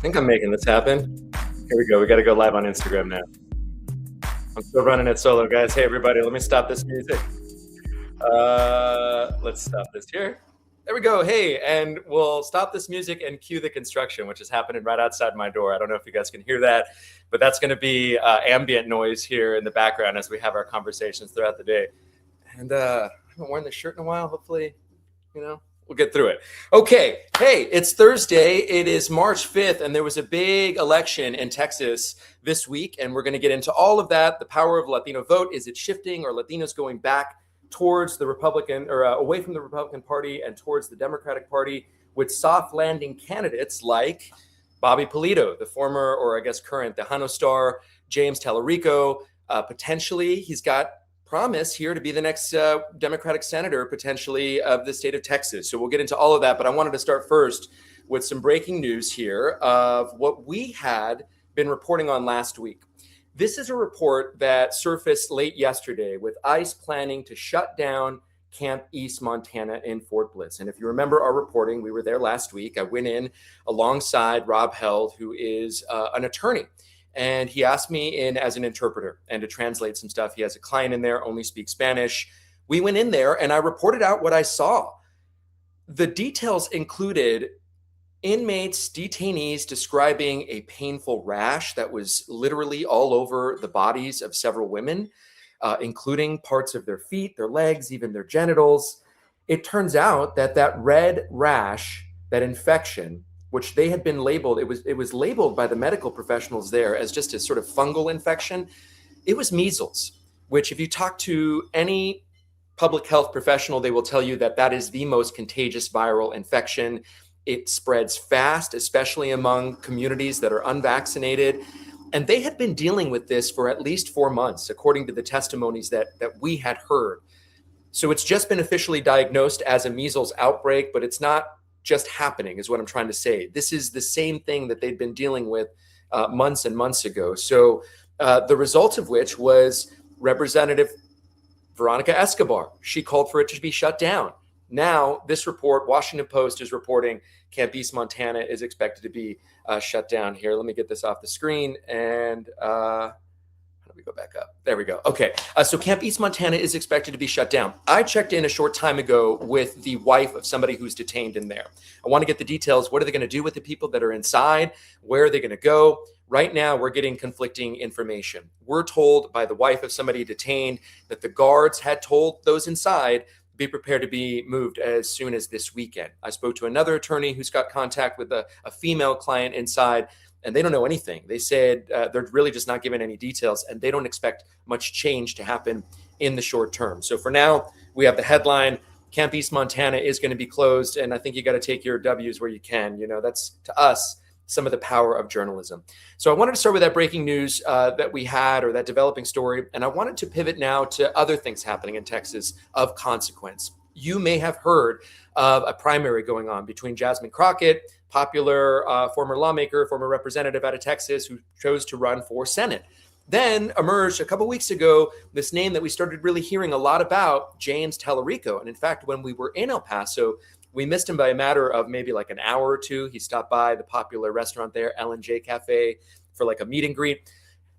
think I'm making this happen. Here we go. We got to go live on Instagram now. I'm still running it solo, guys. Hey, everybody, let me stop this music. Let's stop this here. There we go. Hey, and we'll stop this music and cue the construction, which is happening right outside my door. I don't know if you guys can hear that, but that's going to be ambient noise here in the background as we have our conversations throughout the day. And I haven't worn this shirt in a while. Hopefully, we'll get through it. Okay. Hey, it's Thursday. It is March 5th, and there was a big election in Texas this week, and we're going to get into all of that. The power of Latino vote. Is it shifting? Are Latinos going back towards the Republican or away from the Republican Party and towards the Democratic Party with soft landing candidates like Bobby Pulido, the former, or I guess current, Tejano star, James Talarico. Potentially, he's got promise here to be the next Democratic senator, potentially, of the state of Texas. So we'll get into all of that. But I wanted to start first with some breaking news here of what we had been reporting on last week. This is a report that surfaced late yesterday with ICE planning to shut down Camp East Montana in Fort Bliss. And if you remember our reporting, we were there last week. I went in alongside Rob Held, who is an attorney. And he asked me in as an interpreter and to translate some stuff. He has a client in there, only speaks Spanish. We went in there and I reported out what I saw. The details included inmates, detainees describing a painful rash that was literally all over the bodies of several women, including parts of their feet, their legs, even their genitals. It turns out that red rash, that infection, which they had been labeled, it was labeled by the medical professionals there as just a sort of fungal infection. It was measles, which if you talk to any public health professional, they will tell you that is the most contagious viral infection. It spreads fast, especially among communities that are unvaccinated. And they had been dealing with this for at least 4 months, according to the testimonies that we had heard. So it's just been officially diagnosed as a measles outbreak, but it's not just happening, is what I'm trying to say. This is the same thing that they'd been dealing with months and months ago. So the result of which was Representative Veronica Escobar. She called for it to be shut down. Now, this report, Washington Post is reporting Camp East Montana is expected to be shut down here. Let me get this off the screen. And how do we go back up? There we go. Okay. So Camp East Montana is expected to be shut down. I checked in a short time ago with the wife of somebody who's detained in there. I want to get the details. What are they going to do with the people that are inside? Where are they going to go? Right now, we're getting conflicting information. We're told by the wife of somebody detained that the guards had told those inside be prepared to be moved as soon as this weekend. I spoke to another attorney who's got contact with a female client inside, and they don't know anything. They said they're really just not given any details, and they don't expect much change to happen in the short term. So for now, we have the headline, Camp East Montana is going to be closed, and I think you got to take your W's where you can. That's, to us, some of the power of journalism. So I wanted to start with that breaking news that we had, or that developing story. And I wanted to pivot now to other things happening in Texas of consequence. You may have heard of a primary going on between Jasmine Crockett, popular former lawmaker, former representative out of Texas, who chose to run for Senate. Then emerged a couple weeks ago this name that we started really hearing a lot about, James Talarico. And in fact, when we were in El Paso, we missed him by a matter of maybe like an hour or two. He stopped by the popular restaurant there, L&J Cafe, for like a meet and greet.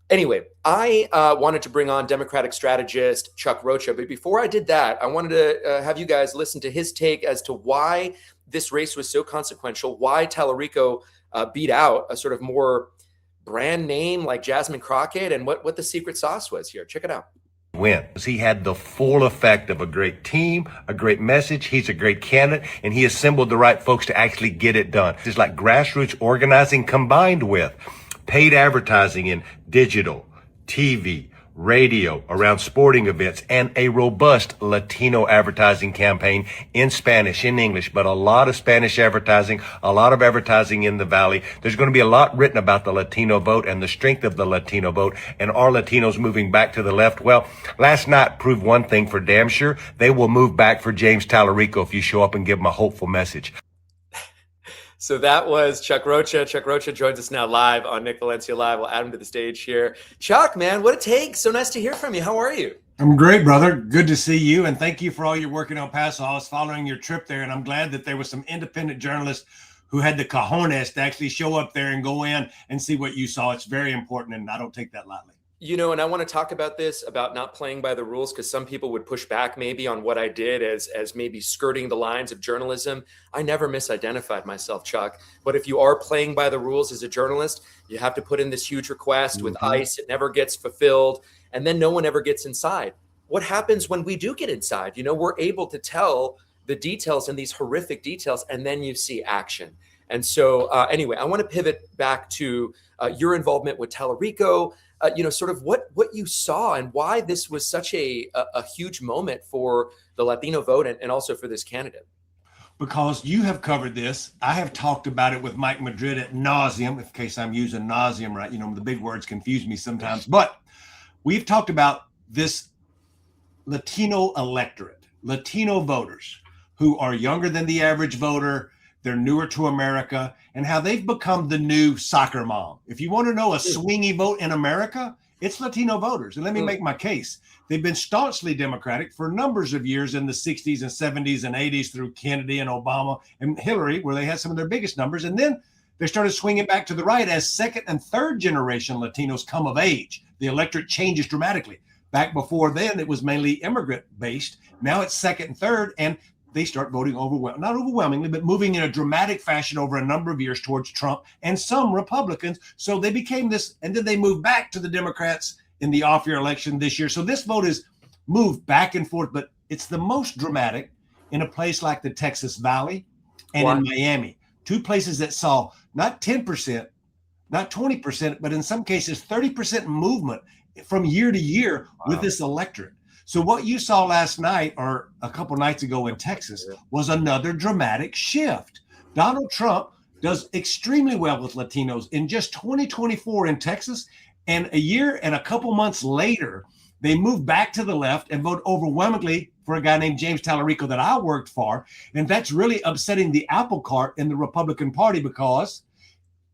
Anyway, I wanted to bring on Democratic strategist Chuck Rocha. But before I did that, I wanted to have you guys listen to his take as to why this race was so consequential, why Talarico beat out a sort of more brand name like Jasmine Crockett, and what the secret sauce was here. Check it out. Wins. He had the full effect of a great team, a great message. He's a great candidate, and he assembled the right folks to actually get it done. It's like grassroots organizing combined with paid advertising in digital, TV, radio, around sporting events, and a robust Latino advertising campaign in Spanish, in English, but a lot of Spanish advertising, a lot of advertising in the Valley. There's going to be a lot written about the Latino vote and the strength of the Latino vote, and are Latinos moving back to the left? Well, last night proved one thing for damn sure. They will move back for James Talarico if you show up and give them a hopeful message. So that was Chuck Rocha. Chuck Rocha joins us now live on Nick Valencia Live. We'll add him to the stage here. Chuck, man, what a take. So nice to hear from you. How are you? I'm great, brother. Good to see you. And thank you for all your work in El Paso. I was following your trip there, and I'm glad that there was some independent journalists who had the cojones to actually show up there and go in and see what you saw. It's very important, and I don't take that lightly. You know, and I want to talk about this, about not playing by the rules, because some people would push back maybe on what I did as maybe skirting the lines of journalism. I never misidentified myself, Chuck. But if you are playing by the rules as a journalist, you have to put in this huge request with ICE. It never gets fulfilled. And then no one ever gets inside. What happens when we do get inside? You know, we're able to tell the details and these horrific details, and then you see action. And so anyway, I want to pivot back to your involvement with Talarico. You know, sort of what you saw and why this was such a huge moment for the Latino vote and also for this candidate. Because you have covered this. I have talked about it with Mike Madrid at nauseum, in case I'm using nauseum right. You know, the big words confuse me sometimes. But we've talked about this Latino electorate, Latino voters who are younger than the average voter. They're newer to America, and how they've become the new soccer mom. If you want to know a swingy vote in America, it's Latino voters. And let me make my case. They've been staunchly Democratic for numbers of years in the 60s and 70s and 80s through Kennedy and Obama and Hillary, where they had some of their biggest numbers. And then they started swinging back to the right as second and third generation Latinos come of age. The electorate changes dramatically. Back before then, it was mainly immigrant based. Now it's second and third. And they start voting not overwhelmingly, but moving in a dramatic fashion over a number of years towards Trump and some Republicans. So they became this, and then they moved back to the Democrats in the off-year election this year. So this vote is moved back and forth, but it's the most dramatic in a place like the Texas Valley and in Miami, two places that saw not 10%, not 20%, but in some cases 30% movement from year to year with this electorate. So what you saw last night or a couple nights ago in Texas was another dramatic shift. Donald Trump does extremely well with Latinos in just 2024 in Texas. And a year and a couple months later, they move back to the left and vote overwhelmingly for a guy named James Talarico that I worked for. And that's really upsetting the apple cart in the Republican Party because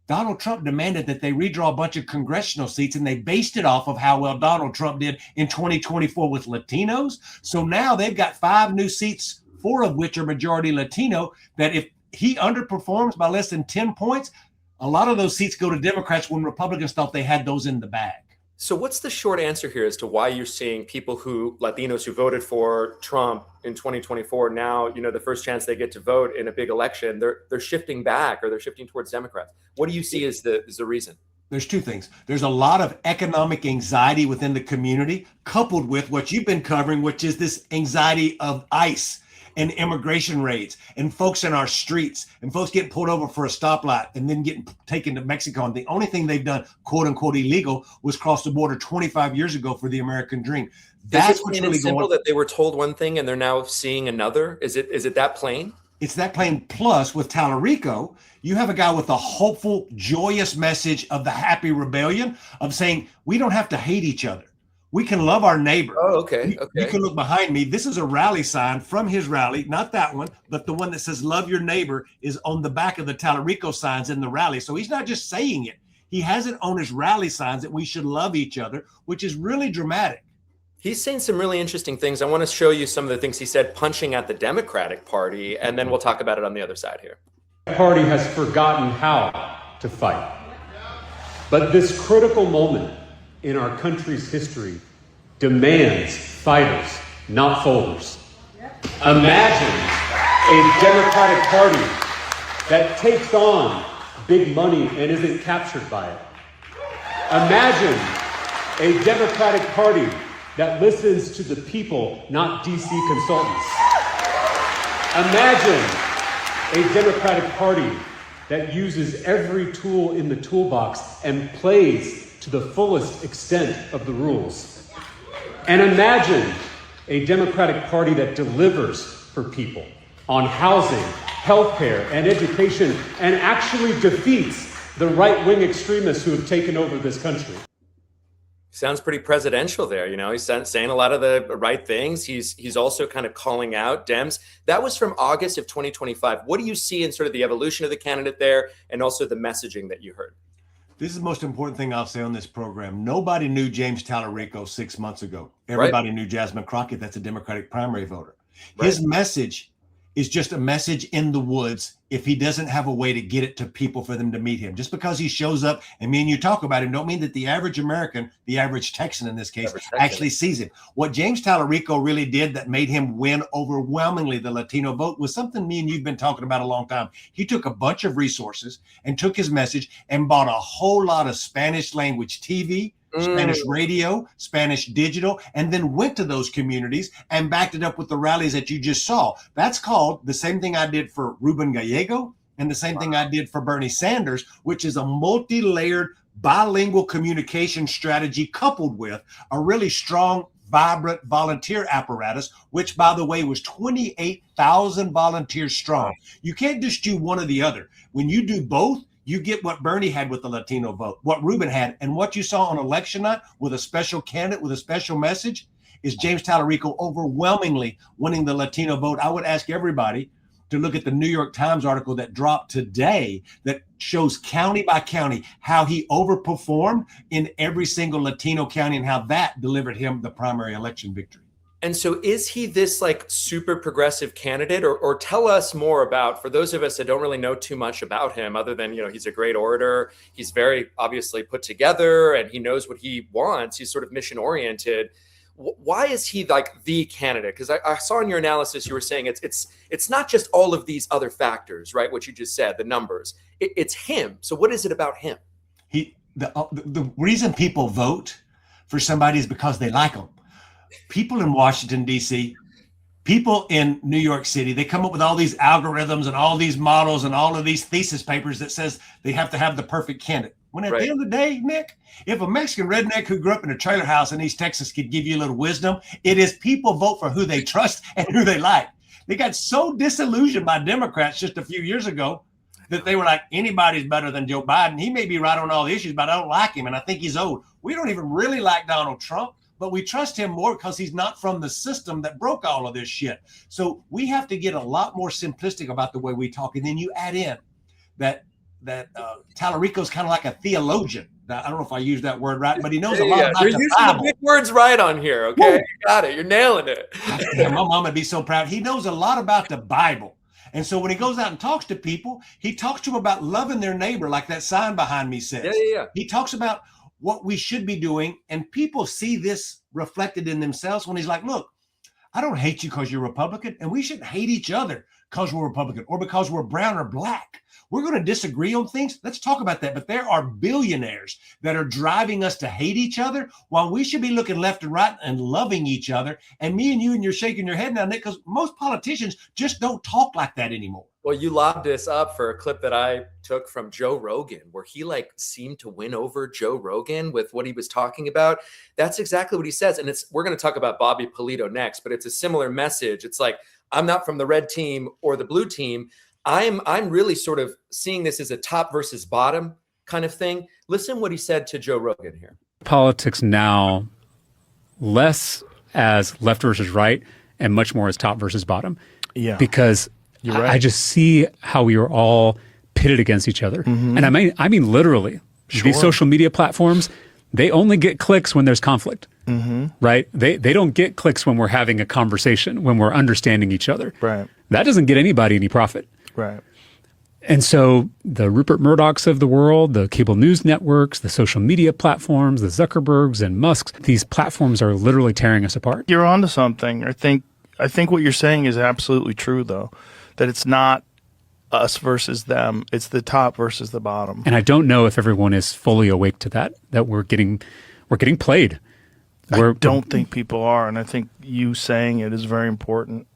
Donald Trump demanded that they redraw a bunch of congressional seats, and they based it off of how well Donald Trump did in 2024 with Latinos. So now they've got 5 new seats, 4 of which are majority Latino, that if he underperforms by less than 10 points, a lot of those seats go to Democrats when Republicans thought they had those in the bag. So what's the short answer here as to why you're seeing Latinos who voted for Trump in 2024 now, you know, the first chance they get to vote in a big election, they're shifting back or they're shifting towards Democrats? What do you see as the reason? There's 2 things. There's a lot of economic anxiety within the community, coupled with what you've been covering, which is this anxiety of ICE and immigration raids and folks in our streets and folks getting pulled over for a stoplight and then getting taken to Mexico. And the only thing they've done, quote unquote, illegal was cross the border 25 years ago for the American dream. That's what's really simple that they were told one thing and they're now seeing another. Is it that plain? It's that plain. Plus, with Talarico, you have a guy with a hopeful, joyous message of the happy rebellion of saying we don't have to hate each other. We can love our neighbor. Oh, okay. You can look behind me. This is a rally sign from his rally, not that one, but the one that says love your neighbor is on the back of the Talarico signs in the rally. So he's not just saying it. He has it on his rally signs that we should love each other, which is really dramatic. He's saying some really interesting things. I want to show you some of the things he said punching at the Democratic Party, and then we'll talk about it on the other side here. The party has forgotten how to fight. But this critical moment in our country's history demands fighters, not folders. Imagine a Democratic Party that takes on big money and isn't captured by it. Imagine a Democratic Party that listens to the people, not DC consultants. Imagine a Democratic Party that uses every tool in the toolbox and plays to the fullest extent of the rules. And imagine a Democratic Party that delivers for people on housing, healthcare, and education, and actually defeats the right-wing extremists who have taken over this country. Sounds pretty presidential there. You know, he's saying a lot of the right things. He's also kind of calling out Dems. That was from August of 2025. What do you see in sort of the evolution of the candidate there and also the messaging that you heard? This is the most important thing I'll say on this program. Nobody knew James Talarico 6 months ago. Everybody knew Jasmine Crockett. That's a Democratic primary voter. His message is just a message in the woods if he doesn't have a way to get it to people for them to meet him. Just because he shows up and me and you talk about him don't mean that the average American, the average Texan in this case, actually sees him. What James Talarico really did that made him win overwhelmingly the Latino vote was something me and you've been talking about a long time. He took a bunch of resources and took his message and bought a whole lot of Spanish language TV, Spanish radio, Spanish digital, and then went to those communities and backed it up with the rallies that you just saw. That's called the same thing I did for Ruben Gallego and the same thing I did for Bernie Sanders, which is a multi-layered bilingual communication strategy coupled with a really strong, vibrant volunteer apparatus, which, by the way, was 28,000 volunteers strong. You can't just do one or the other. When you do both, you get what Bernie had with the Latino vote, what Ruben had, and what you saw on election night with a special candidate with a special message is James Talarico overwhelmingly winning the Latino vote. I would ask everybody to look at the New York Times article that dropped today that shows county by county how he overperformed in every single Latino county and how that delivered him the primary election victory. And so is he this like super progressive candidate, or tell us more about, for those of us that don't really know too much about him, other than, he's a great orator. He's very obviously put together and he knows what he wants. He's sort of mission oriented. Why is he like the candidate? Because I saw in your analysis, you were saying it's not just all of these other factors, right? What you just said, the numbers, it's him. So what is it about him? The reason people vote for somebody is because they like them. People in Washington, D.C., people in New York City, they come up with all these algorithms and all these models and all of these thesis papers that says they have to have the perfect candidate. When at the end of the day, Nick, if a Mexican redneck who grew up in a trailer house in East Texas could give you a little wisdom, it is people vote for who they trust and who they like. They got so disillusioned by Democrats just a few years ago that they were like, anybody's better than Joe Biden. He may be right on all the issues, but I don't like him, and I think he's old. We don't even really like Donald Trump, but we trust him more because he's not from the system that broke all of this shit. So we have to get a lot more simplistic about the way we talk. And then you add in that Talarico's kind of like a theologian. Now, I don't know if I used that word right, but he knows a lot about You're the using Bible. the big words right on here, okay? Woo! You got it. You're nailing it. Yeah, my mom would be so proud. He knows a lot about the Bible. And so when he goes out and talks to people, he talks to them about loving their neighbor, like that sign behind me says. Yeah. He talks about what we should be doing, and people see this reflected in themselves when he's like, look, I don't hate you because you're Republican, and we shouldn't hate each other because we're Republican or because we're brown or black. We're going to disagree on things. Let's talk about that. But there are billionaires that are driving us to hate each other while we should be looking left and right and loving each other. And me and you, and you're shaking your head now, Nick, because most politicians just don't talk like that anymore. Well, you lobbed this up for a clip that I took from Joe Rogan, where he seemed to win over Joe Rogan with what he was talking about. That's exactly what he says. And we're going to talk about Bobby Pulido next, but it's a similar message. It's like, I'm not from the red team or the blue team. I'm really sort of seeing this as a top versus bottom kind of thing. Listen what he said to Joe Rogan here. Politics now less as left versus right and much more as top versus bottom. Yeah. Because you're right. I just see how we are all pitted against each other. Mm-hmm. And I mean literally. Sure. These social media platforms, they only get clicks when there's conflict. Mm-hmm. Right? They don't get clicks when we're having a conversation, when we're understanding each other. Right. That doesn't get anybody any profit. Right. And so the Rupert Murdochs of the world, the cable news networks, the social media platforms, the Zuckerbergs and Musks, these platforms are literally tearing us apart. You're onto something. I think what you're saying is absolutely true, though, that it's not us versus them. It's the top versus the bottom. And I don't know if everyone is fully awake to that we're getting played. I don't think people are. And I think you saying it is very important.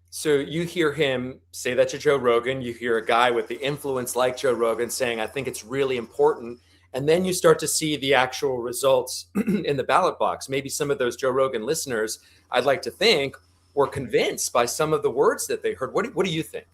So you hear him say that to Joe Rogan. You hear a guy with the influence like Joe Rogan saying, I think it's really important. And then you start to see the actual results in the ballot box. Maybe some of those Joe Rogan listeners, I'd like to think, were convinced by some of the words that they heard. What do you think?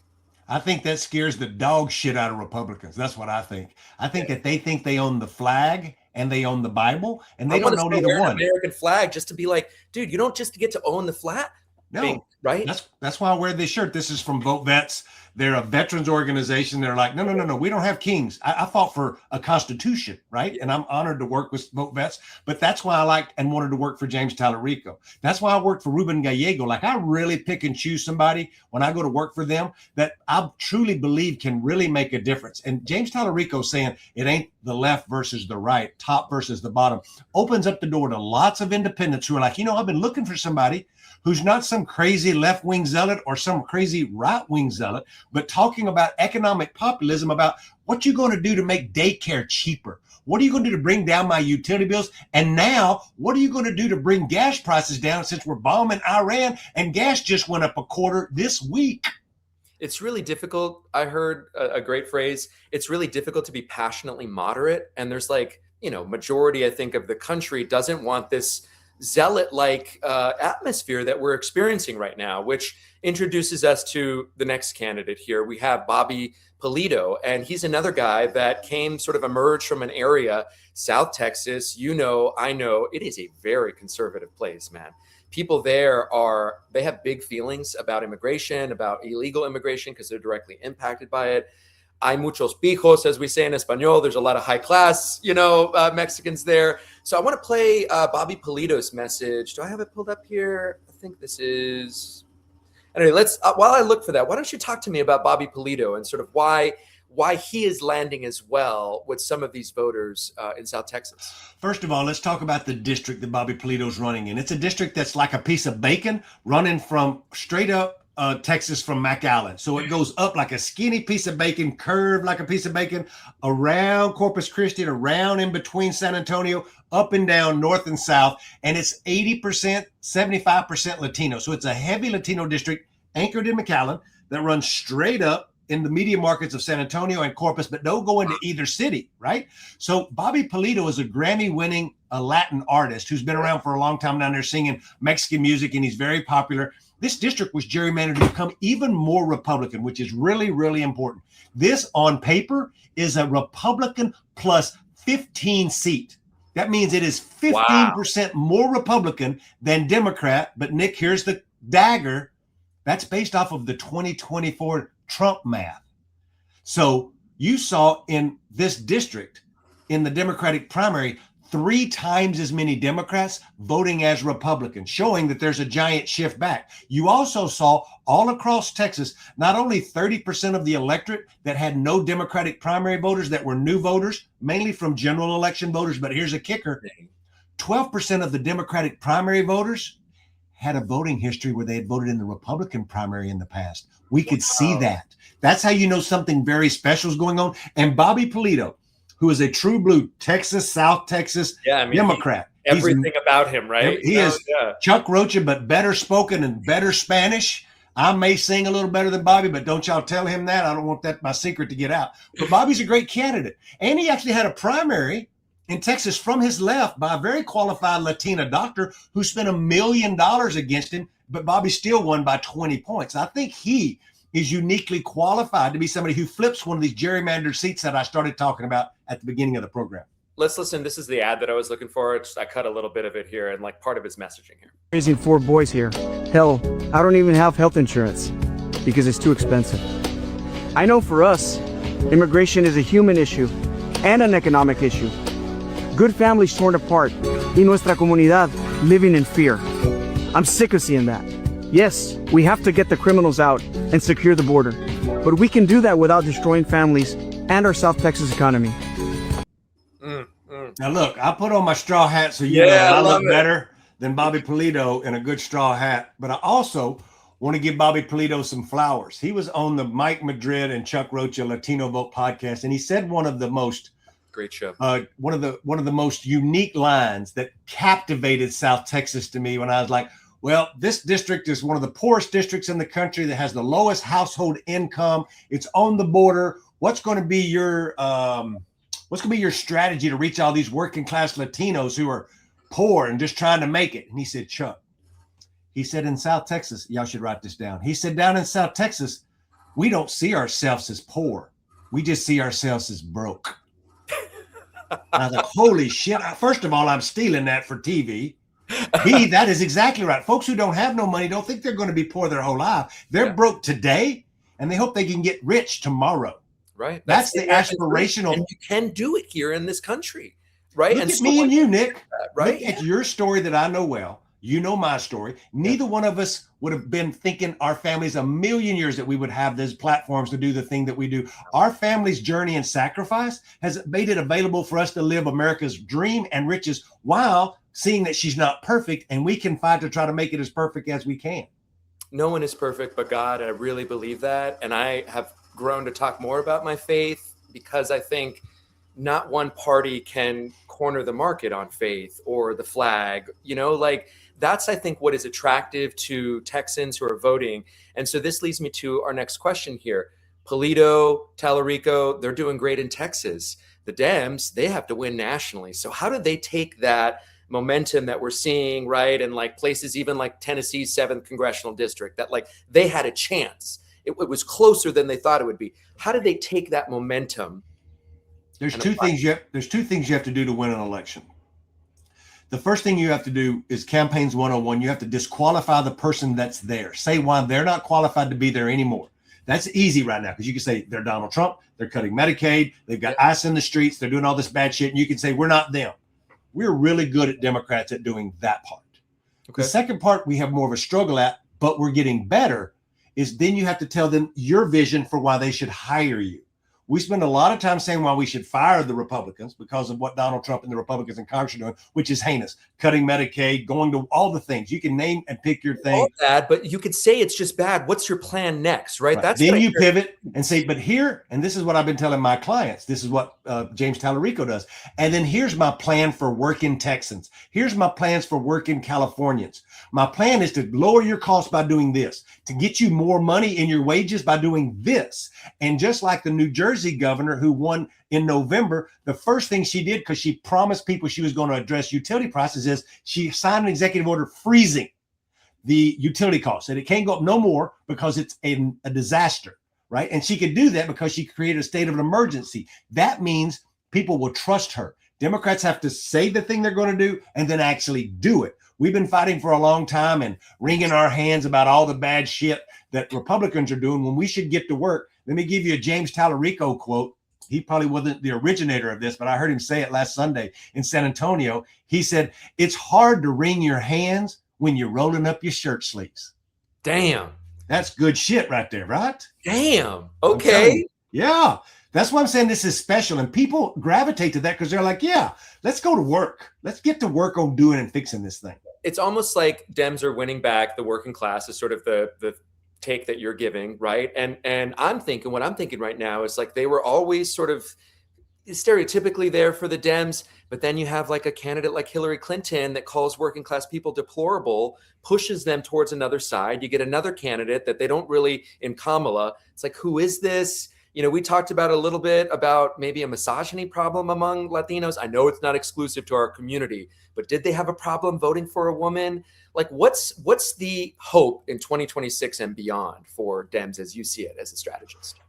I think that scares the dog shit out of Republicans. That's what I think. I think that they think they own the flag and they own the Bible, and they don't own either one. American flag just to be like, dude, you don't just get to own the flag. No, right? That's why I wear this shirt. This is from Vote Vets. They're a veterans organization. They're like, no. We don't have kings. I fought for a constitution, right? And I'm honored to work with Vote Vets. But that's why I liked and wanted to work for James Talarico. That's why I worked for Ruben Gallego. Like, I really pick and choose somebody when I go to work for them that I truly believe can really make a difference. And James Talarico saying it ain't the left versus the right, top versus the bottom, opens up the door to lots of independents who are like, I've been looking for somebody who's not some crazy left-wing zealot or some crazy right-wing zealot, but talking about economic populism, about what you're going to do to make daycare cheaper. What are you going to do to bring down my utility bills? And now, what are you going to do to bring gas prices down, since we're bombing Iran and gas just went up a quarter this week? It's really difficult. I heard a great phrase. It's really difficult to be passionately moderate. And there's majority, I think, of the country doesn't want this zealot-like atmosphere that we're experiencing right now, which introduces us to the next candidate here. We have Bobby Pulido, and he's another guy that emerged from an area, South Texas. I know it is a very conservative place, man. People there they have big feelings about immigration, about illegal immigration, because they're directly impacted by it. Hay muchos pijos, as we say in Espanol. There's a lot of high class, Mexicans there. So I want to play Bobby Pulido's message. Do I have it pulled up here? I think this is. Anyway, let's. While I look for that, why don't you talk to me about Bobby Pulido and sort of why he is landing as well with some of these voters in South Texas? First of all, let's talk about the district that Bobby Pulido's running in. It's a district that's like a piece of bacon running from straight up Texas from McAllen. So it goes up like a skinny piece of bacon, curved like a piece of bacon, around Corpus Christi, around in between San Antonio, up and down, north and south. And it's 80%, 75% Latino. So it's a heavy Latino district anchored in McAllen that runs straight up in the media markets of San Antonio and Corpus, but don't go into either city, right? So Bobby Pulido is a Grammy-winning Latin artist who's been around for a long time down there singing Mexican music, and he's very popular. This district was gerrymandered to become even more Republican, which is really, really important. This, on paper, is a Republican plus 15 seat. That means it is 15% more Republican than Democrat. But Nick, here's the dagger. That's based off of the 2024 Trump math. So you saw in this district, in the Democratic primary, 3 times as many Democrats voting as Republicans, showing that there's a giant shift back. You also saw all across Texas, not only 30% of the electorate that had no Democratic primary voters, that were new voters, mainly from general election voters, but here's a kicker. 12% of the Democratic primary voters had a voting history where they had voted in the Republican primary in the past. We could see that. That's how you know something very special is going on. And Bobby Pulido, who is a true blue Texas, South Texas Democrat. Everything about him, right? He is Chuck Rocha, but better spoken and better Spanish. I may sing a little better than Bobby, but don't y'all tell him that. I don't want that my secret to get out. But Bobby's a great candidate. And he actually had a primary in Texas from his left by a very qualified Latina doctor who spent $1 million against him, but Bobby still won by 20 points. I think he is uniquely qualified to be somebody who flips one of these gerrymandered seats that I started talking about at the beginning of the program. Let's listen. This is the ad that I was looking for. I cut a little bit of it here and part of his messaging here. Raising 4 boys here. Hell, I don't even have health insurance because it's too expensive. I know for us, immigration is a human issue and an economic issue. Good families torn apart, y nuestra comunidad living in fear. I'm sick of seeing that. Yes, we have to get the criminals out and secure the border, but we can do that without destroying families and our South Texas economy. Now look, I put on my straw hat so you know I look better than Bobby Pulido in a good straw hat, but I also want to give Bobby Pulido some flowers. He was on the Mike Madrid and Chuck Rocha Latino Vote podcast, and he said one of the most great show. One of the most unique lines that captivated South Texas to me when I was like, well, this district is one of the poorest districts in the country that has the lowest household income. It's on the border. What's going to be your strategy to reach all these working class Latinos who are poor and just trying to make it? And he said, Chuck, he said, in South Texas, y'all should write this down. He said, down in South Texas, we don't see ourselves as poor. We just see ourselves as broke. And I was like, holy shit. First of all, I'm stealing that for TV. B, that is exactly right. Folks who don't have no money don't think they're going to be poor their whole life. They're broke today, and they hope they can get rich tomorrow. Right. That's the aspirational. And you can do it here in this country, right? Look and at me and you, Nick. Right? Look at your story that I know well. You know my story. Neither one of us would have been thinking our families a million years that we would have those platforms to do the thing that we do. Our family's journey and sacrifice has made it available for us to live America's dream and riches while seeing that she's not perfect, and we can fight to try to make it as perfect as we can. No one is perfect but God. I really believe that. And I have grown to talk more about my faith because I think not one party can corner the market on faith or the flag, that's, I think, what is attractive to Texans who are voting. And so this leads me to our next question here. Pulido, Talarico, they're doing great in Texas. The Dems, they have to win nationally. So how do they take that momentum that we're seeing, right? And like places even like Tennessee's 7th congressional district that like they had a chance. It was closer than they thought it would be. How did they take that momentum? There's two things you have to do to win an election. The first thing you have to do is campaigns 101. You have to disqualify the person that's there. Say why they're not qualified to be there anymore. That's easy right now because you can say they're Donald Trump, they're cutting Medicaid, they've got ICE in the streets, they're doing all this bad shit, and you can say we're not them. We're really good at Democrats at doing that part. Okay. The second part we have more of a struggle at, but we're getting better, is then you have to tell them your vision for why they should hire you. We spend a lot of time saying why we should fire the Republicans because of what Donald Trump and the Republicans in Congress are doing, which is heinous. Cutting Medicaid, going to all the things. You can name and pick your thing. All bad, but you could say it's just bad. What's your plan next, right? That's then you pivot and say, but here, and this is what I've been telling my clients. This is what James Talarico does. And then here's my plan for working Texans. Here's my plans for working Californians. My plan is to lower your costs by doing this, to get you more money in your wages by doing this. And just like the New Jersey governor who won in November, the first thing she did, because she promised people she was going to address utility prices, is she signed an executive order freezing the utility costs. And it can't go up no more because it's a disaster, right? And she could do that because she created a state of an emergency. That means people will trust her. Democrats have to say the thing they're going to do and then actually do it. We've been fighting for a long time and wringing our hands about all the bad shit that Republicans are doing when we should get to work. Let me give you a James Talarico quote. He probably wasn't the originator of this, but I heard him say it last Sunday in San Antonio. He said, it's hard to wring your hands when you're rolling up your shirt sleeves. Damn. That's good shit right there, right? Damn. Okay. Yeah. That's why I'm saying this is special. And people gravitate to that because they're like, yeah, let's go to work. Let's get to work on doing and fixing this thing. It's almost like Dems are winning back the working class is sort of the take that you're giving, right? And I'm thinking, what I'm thinking right now is like they were always sort of stereotypically there for the Dems, but then you have like a candidate like Hillary Clinton that calls working class people deplorable, pushes them towards another side. You get another candidate that they don't really, in Kamala, it's like, who is this? You know, we talked about a little bit about maybe a misogyny problem among Latinos. I know it's not exclusive to our community, but did they have a problem voting for a woman? Like, what's the hope in 2026 and beyond for Dems as you see it as a strategist?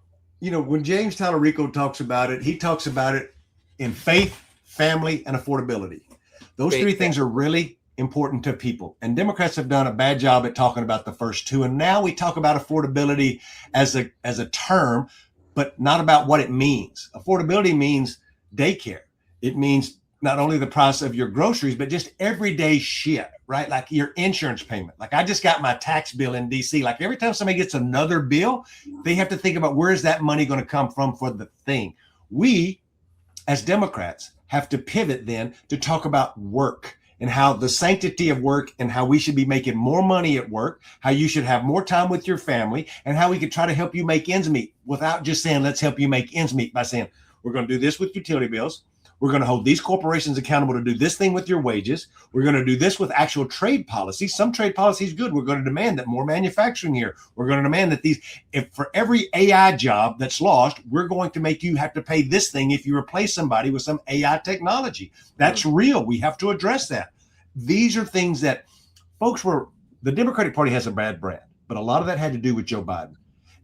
You know, when James Talarico talks about it, he talks about it in faith, family, and affordability. Those three things are really important to people. And Democrats have done a bad job at talking about the first two. And now we talk about affordability as a term, but not about what it means. Affordability means daycare. It means not only the price of your groceries, but just everyday shit, right? Like your insurance payment. Like I just got my tax bill in DC. Like every time somebody gets another bill, they have to think about where is that money going to come from for the thing. We, as Democrats, have to pivot then to talk about work and how the sanctity of work and how we should be making more money at work, how you should have more time with your family, and how we could try to help you make ends meet without just saying, let's help you make ends meet by saying, we're going to do this with utility bills. We're going to hold these corporations accountable to do this thing with your wages. We're going to do this with actual trade policy. Some trade policy is good. We're going to demand that more manufacturing here. We're going to demand that if for every AI job that's lost, we're going to make you have to pay this thing if you replace somebody with some AI technology. That's real. We have to address that. These are things that the Democratic Party has a bad brand, but a lot of that had to do with Joe Biden.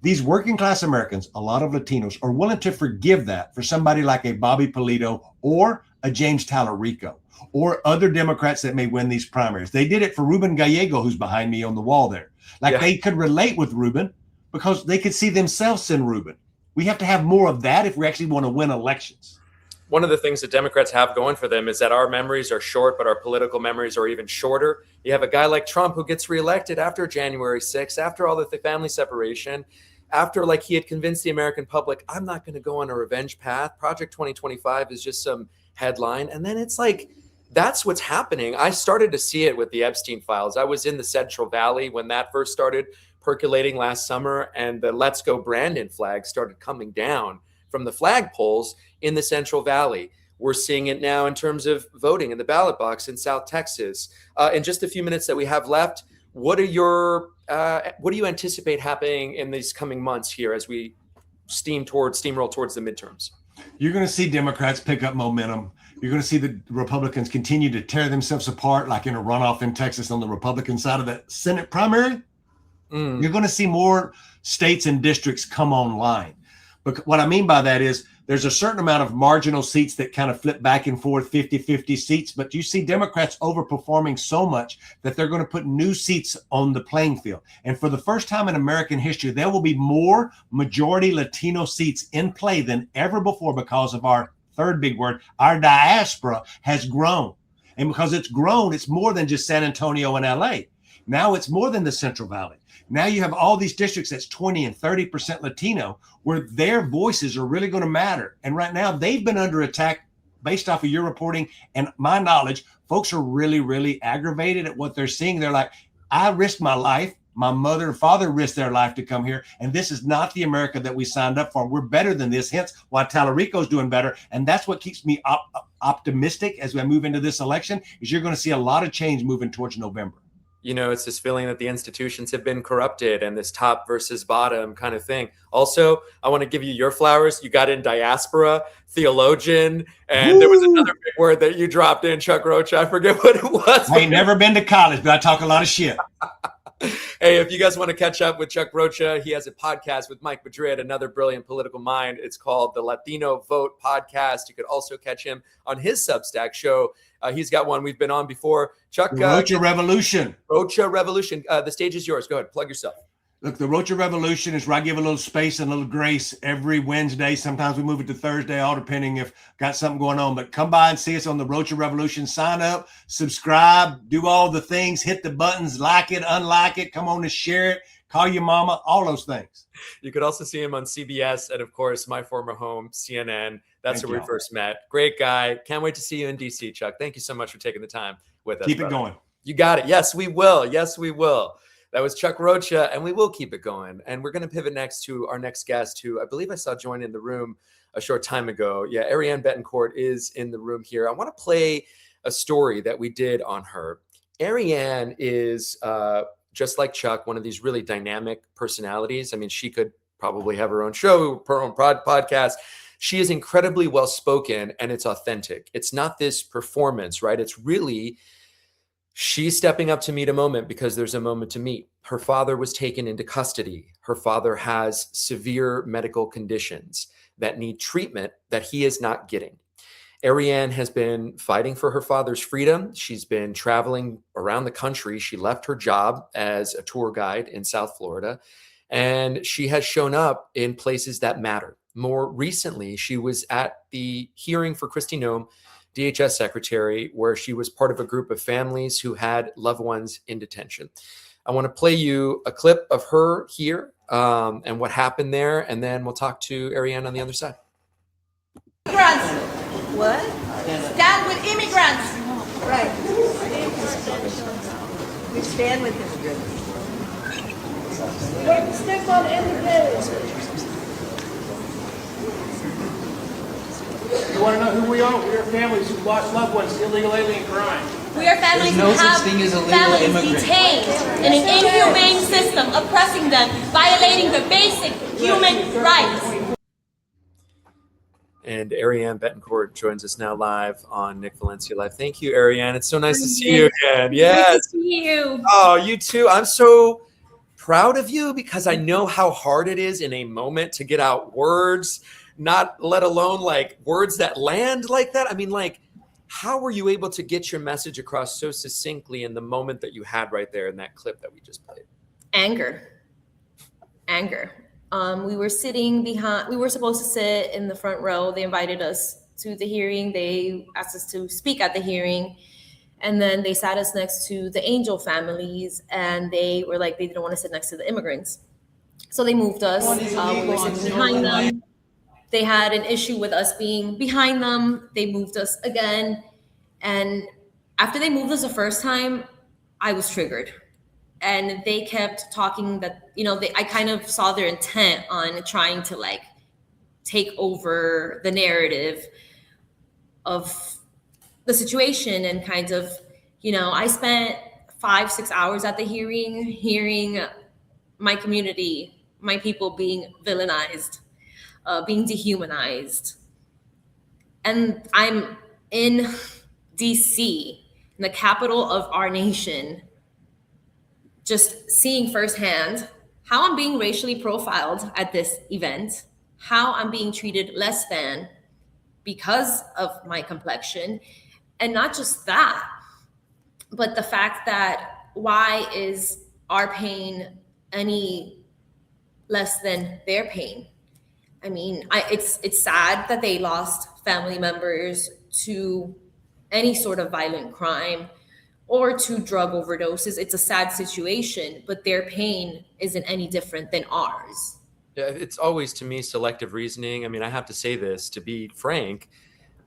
These working class Americans, a lot of Latinos, are willing to forgive that for somebody like a Bobby Pulido or a James Talarico. or other Democrats that may win these primaries. They did it for Ruben Gallego, who's behind me on the wall there. Like they could relate with Ruben because they could see themselves in Ruben. We have to have more of that if we actually want to win elections. One of the things that Democrats have going for them is that our memories are short, but our political memories are even shorter. You have a guy like Trump who gets reelected after January 6th, after all the family separation, after like he had convinced the American public, I'm not going to go on a revenge path. Project 2025 is just some headline. And then it's like, that's what's happening. I started to see it with the Epstein files. I was in the Central Valley when that first started percolating last summer, and the Let's Go Brandon flag started coming down from the flagpoles in the Central Valley. We're seeing it now in terms of voting in the ballot box in South Texas. In just a few minutes that we have left, what do you anticipate happening in these coming months here as we steamroll towards the midterms? You're going to see Democrats pick up momentum. You're going to see the Republicans continue to tear themselves apart, like in a runoff in Texas on the Republican side of the Senate primary. You're going to see more states and districts come online. But what I mean by that is there's a certain amount of marginal seats that kind of flip back and forth, 50-50 seats. But you see Democrats overperforming so much that they're going to put new seats on the playing field. And for the first time in American history, there will be more majority Latino seats in play than ever before because of our third big word, our diaspora has grown. And because it's grown, it's more than just San Antonio and LA. Now it's more than the Central Valley. Now you have all these districts that's 20 and 30% Latino where their voices are really going to matter. And right now they've been under attack based off of your reporting and my knowledge. Folks are really, really aggravated at what they're seeing. They're like, I risked my life. My mother and father risked their life to come here. And this is not the America that we signed up for. We're better than this. Hence why Talarico is doing better. And that's what keeps me optimistic as we move into this election is you're going to see a lot of change moving towards November. You know, it's this feeling that the institutions have been corrupted and this top versus bottom kind of thing. Also, I want to give you your flowers. You got in diaspora, theologian, and there was another big word that you dropped in, Chuck Rocha. I forget what it was. I ain't never been to college, but I talk a lot of shit. Hey, if you guys want to catch up with Chuck Rocha, he has a podcast with Mike Madrid, another brilliant political mind. It's called the Latino Vote Podcast. You could also catch him on his Substack show. He's got one we've been on before. Chuck, Rocha Revolution. Rocha Revolution. The stage is yours. Go ahead. Plug yourself. Look, the Rocha Revolution is where I give a little space and a little grace every Wednesday. Sometimes we move it to Thursday, all depending if got something going on. But come by and see us on the Rocha Revolution. Sign up, subscribe, do all the things, hit the buttons, like it, unlike it, come on and share it, call your mama, all those things. You could also see him on CBS and, of course, my former home, CNN. That's where we first met. Great guy. Can't wait to see you in D.C., Chuck. Thank you so much for taking the time with us. Keep it going. You got it. Yes, we will. Yes, we will. That was Chuck Rocha, and we will keep it going. And we're going to pivot next to our next guest, who I believe I saw join in the room a short time ago. Yeah, Ariane Betancourt is in the room here. I want to play a story that we did on her. Ariane is, just like Chuck, one of these really dynamic personalities. I mean, she could probably have her own show, her own podcast. She is incredibly well-spoken, and it's authentic. It's not this performance, right? It's really... she's stepping up to meet a moment because there's a moment to meet. Her father was taken into custody. Her father has severe medical conditions that need treatment that he is not getting. Ariane has been fighting for her father's freedom. She's been traveling around the country. She left her job as a tour guide in South Florida, and she has shown up in places that matter. More recently, she was at the hearing for Kristi Noem, DHS secretary, where she was part of a group of families who had loved ones in detention. I want to play you a clip of her here and what happened there, and then we'll talk to Ariane on the other side. Immigrants. What? Stand with immigrants. Right. We stand with immigrants. Put the stick on immigrants. You want to know who we are? We are families who've lost loved ones to illegal alien crime. We are families who have families detained in an inhumane system, oppressing them, violating their basic human rights. And Ariane Betancourt joins us now live on Nick Valencia Live. Thank you, Ariane. It's so nice to see you again. Yes. Nice to see you. Oh, you too. I'm so proud of you because I know how hard it is in a moment to get out words, not let alone like words that land like that. I mean, like How were you able to get your message across so succinctly in the moment that you had right there in that clip that we just played? Anger. We were sitting behind, we were supposed to sit in the front row. They invited us to the hearing. They asked us to speak at the hearing. And then they sat us next to the angel families, and they were like, they didn't want to sit next to the immigrants. So they moved us. We were sitting behind them. They had an issue with us being behind them. They moved us again. And after they moved us the first time, I was triggered. And they kept talking that, I kind of saw their intent on trying to like take over the narrative of the situation, and kind of, I spent 5-6 hours at the hearing my community, my people being villainized, being dehumanized. And I'm in DC, in the capital of our nation, just seeing firsthand how I'm being racially profiled at this event, how I'm being treated less than because of my complexion. And not just that, but the fact that why is our pain any less than their pain? I mean, it's sad that they lost family members to any sort of violent crime or to drug overdoses. It's a sad situation, but their pain isn't any different than ours. Yeah, it's always, to me, selective reasoning. I mean, I have to say this, to be frank,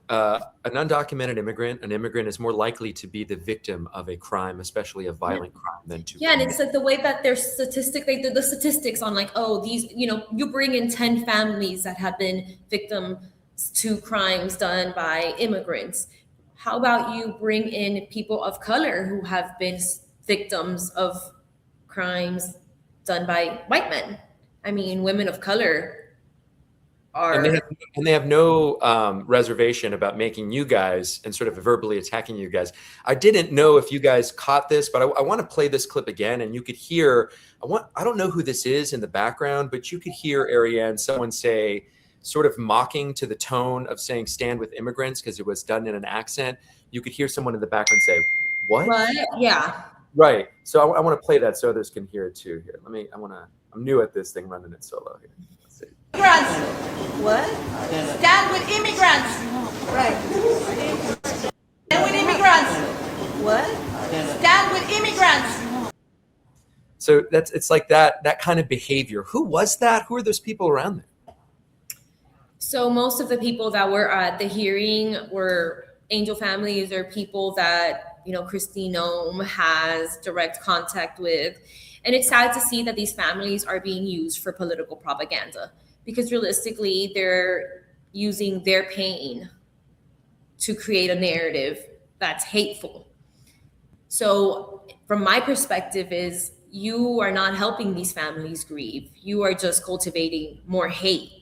an undocumented immigrant, an immigrant is more likely to be the victim of a crime, especially a violent crime, than to. Yeah, and it's like the way that their they do the statistics on like, oh, these, you bring in 10 families that have been victims to crimes done by immigrants. How about you bring in people of color who have been victims of crimes done by white men? I mean, women of color are... And they have no reservation about making you guys and sort of verbally attacking you guys. I didn't know if you guys caught this, but I want to play this clip again, and you could hear, I don't know who this is in the background, but you could hear, Ariane, someone say, sort of mocking to the tone of saying stand with immigrants because it was done in an accent. You could hear someone in the background say, what? Yeah. Right. So I want to play that so others can hear it too. Here, I'm new at this thing, running it solo here. Let's see. Immigrants. What? Stand with immigrants. Right. Stand with immigrants. What? Stand with immigrants. So it's like that kind of behavior. Who was that? Who are those people around there? So most of the people that were at the hearing were angel families or people that, Christine Ohm has direct contact with. And it's sad to see that these families are being used for political propaganda, because realistically, they're using their pain to create a narrative that's hateful. So from my perspective is, you are not helping these families grieve. You are just cultivating more hate.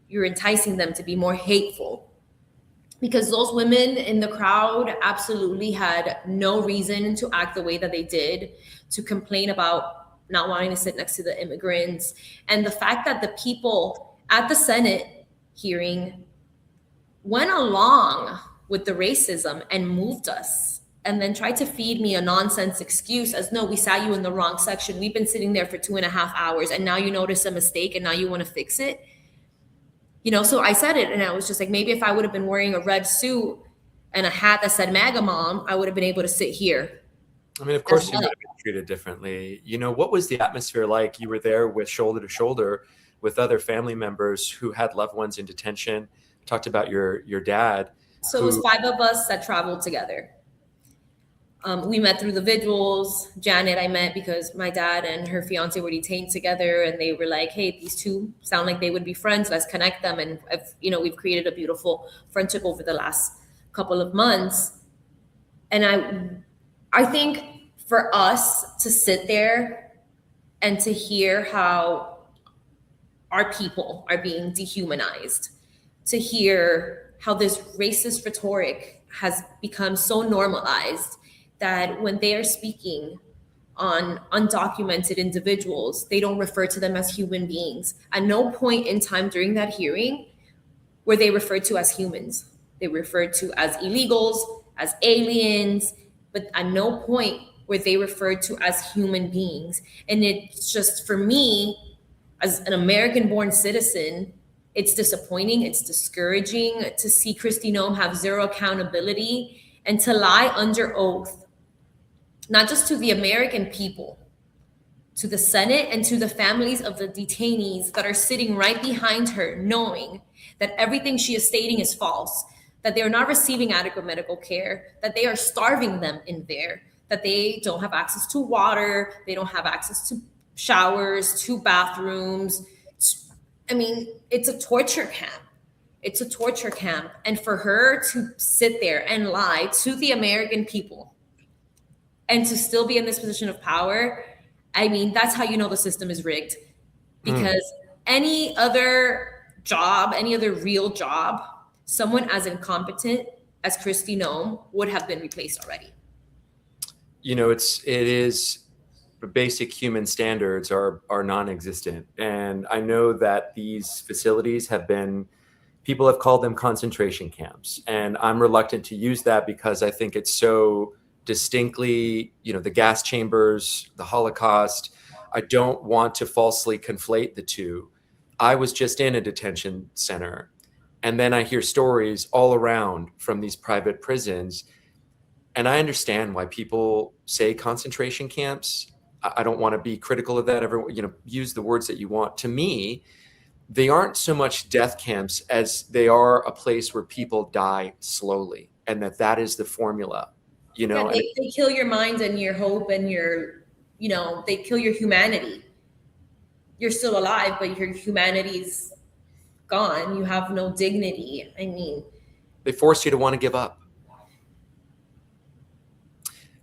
You're enticing them to be more hateful, because those women in the crowd absolutely had no reason to act the way that they did, to complain about not wanting to sit next to the immigrants. And the fact that the people at the Senate hearing went along with the racism and moved us, and then tried to feed me a nonsense excuse as, no, we sat you in the wrong section. We've been sitting there for 2.5 hours, and now you notice a mistake and now you want to fix it. So I said it, and I was just like, maybe if I would have been wearing a red suit and a hat that said MAGA Mom, I would have been able to sit here. I mean, of course you would have been treated differently. What was the atmosphere like? You were there with shoulder to shoulder with other family members who had loved ones in detention. Talked about your dad. So it was 5 of us that traveled together. We met through the vigils. Janet, I met because my dad and her fiance were detained together, and they were like, hey, these two sound like they would be friends. Let's connect them. And, we've created a beautiful friendship over the last couple of months. And I think for us to sit there and to hear how our people are being dehumanized, to hear how this racist rhetoric has become so normalized that when they are speaking on undocumented individuals, they don't refer to them as human beings. At no point in time during that hearing were they referred to as humans. They referred to as illegals, as aliens, but at no point were they referred to as human beings. And it's just, for me, as an American-born citizen, it's disappointing, it's discouraging to see Kristi Noem have zero accountability and to lie under oath, not just to the American people, to the Senate and to the families of the detainees that are sitting right behind her, knowing that everything she is stating is false, that they are not receiving adequate medical care, that they are starving them in there, that they don't have access to water, they don't have access to showers, to bathrooms. I mean, it's a torture camp. It's a torture camp. And for her to sit there and lie to the American people and to still be in this position of power, I mean, that's how you know the system is rigged. Because any other job, any other real job, someone as incompetent as Kristi Noem would have been replaced already. You know, it is basic human standards are non-existent. And I know that these facilities people have called them concentration camps. And I'm reluctant to use that because I think it's so distinctly, the gas chambers, the Holocaust. I don't want to falsely conflate the two. I was just in a detention center, and then I hear stories all around from these private prisons. And I understand why people say concentration camps. I don't want to be critical of that. Everyone, use the words that you want. To me, they aren't so much death camps as they are a place where people die slowly, and that is the formula. Yeah, they kill your mind and your hope and they kill your humanity. You're still alive, but your humanity's gone. You have no dignity. I mean, they force you to want to give up.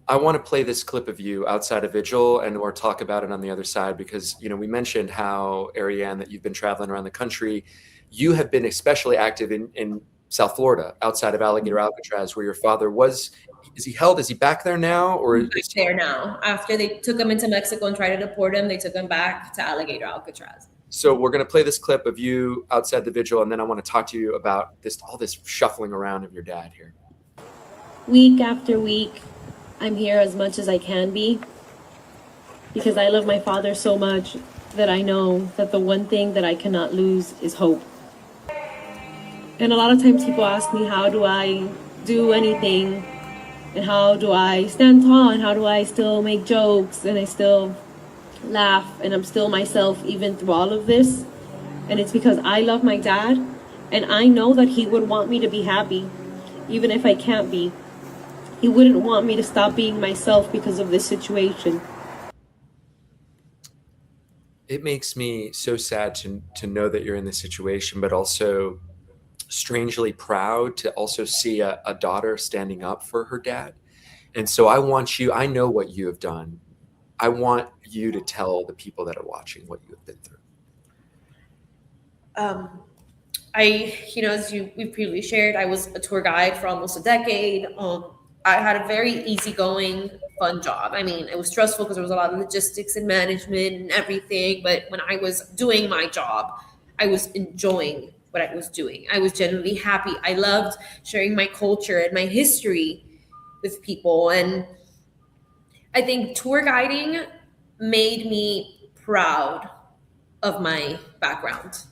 I want to play this clip of you outside of Vigil or talk about it on the other side, because, we mentioned how, Ariane, that you've been traveling around the country. You have been especially active in South Florida, outside of Alligator Alcatraz, where your father was. Is he held? Is he back there now? Or he's back there now. After they took him into Mexico and tried to deport him, they took him back to Alligator Alcatraz. So we're going to play this clip of you outside the Vigil, and then I want to talk to you about all this shuffling around of your dad here. Week after week, I'm here as much as I can be, because I love my father so much that I know that the one thing that I cannot lose is hope. And a lot of times people ask me, how do I do anything? And how do I stand tall? And how do I still make jokes? And I still laugh. And I'm still myself even through all of this. And it's because I love my dad. And I know that he would want me to be happy, even if I can't be. He wouldn't want me to stop being myself because of this situation. It makes me so sad to know that you're in this situation, but also strangely proud to also see a daughter standing up for her dad. And so I know what you have done. I want you to tell the people that are watching what you have been through. As we've previously shared, I was a tour guide for almost a decade. I had a very easygoing, fun job. I mean, it was stressful because there was a lot of logistics and management and everything. But when I was doing my job, I was enjoying what I was doing. I was genuinely happy. I loved sharing my culture and my history with people. And I think tour guiding made me proud of my background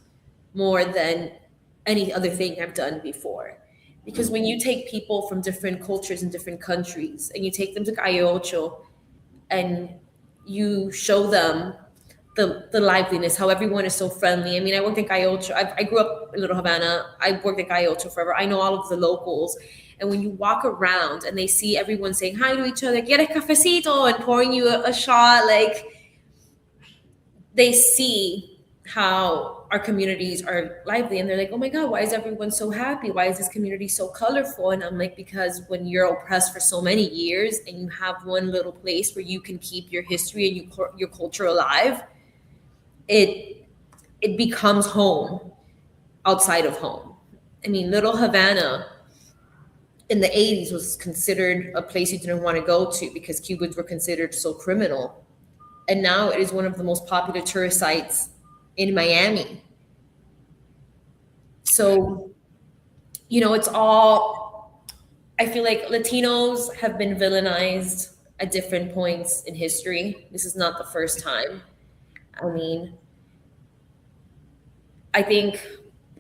more than any other thing I've done before. Because when you take people from different cultures and different countries and you take them to Calle Ocho and you show them the liveliness, how everyone is so friendly. I mean, I worked in Calle Ocho. I grew up in Little Havana. I worked in Calle Ocho forever. I know all of the locals. And when you walk around and they see everyone saying hi to each other, "Quieres cafecito?" and pouring you a shot, like, they see how our communities are lively, and they're like, "Oh my God, why is everyone so happy? Why is this community so colorful?" And I'm like, because when you're oppressed for so many years and you have one little place where you can keep your history and your culture alive, it becomes home outside of home. I mean, Little Havana in the 80s was considered a place you didn't want to go to because Cubans were considered so criminal. And now it is one of the most popular tourist sites in Miami. So, it's all, I feel like Latinos have been villainized at different points in history. This is not the first time. I mean, I think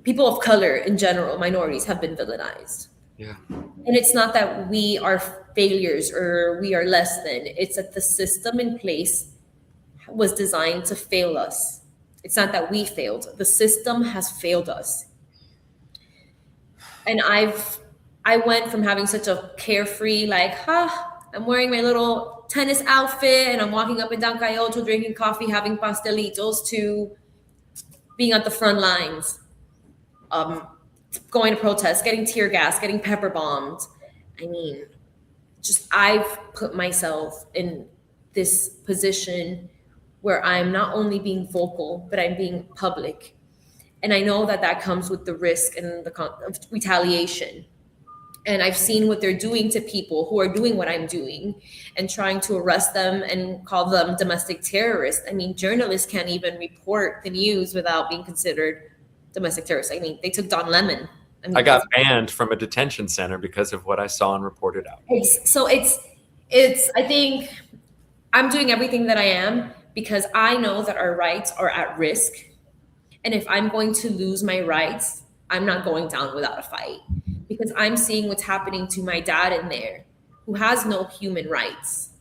people of color in general, minorities, have been villainized. Yeah. And it's not that we are failures or we are less than. It's that the system in place was designed to fail us. It's not that we failed. The system has failed us. And I went from having such a carefree, like, I'm wearing my little tennis outfit and I'm walking up and down Cayoto, drinking coffee, having pastelitos, to being at the front lines, going to protest, getting tear gas, getting pepper bombed. I mean, just I've put myself in this position where I'm not only being vocal, but I'm being public. And I know that that comes with the risk and of retaliation. And I've seen what they're doing to people who are doing what I'm doing and trying to arrest them and call them domestic terrorists. I mean, journalists can't even report the news without being considered domestic terrorists. I mean, they took Don Lemon. I got banned from a detention center because of what I saw and reported out. I think I'm doing everything that I am because I know that our rights are at risk. And if I'm going to lose my rights, I'm not going down without a fight, because I'm seeing what's happening to my dad in there, who has no human rights.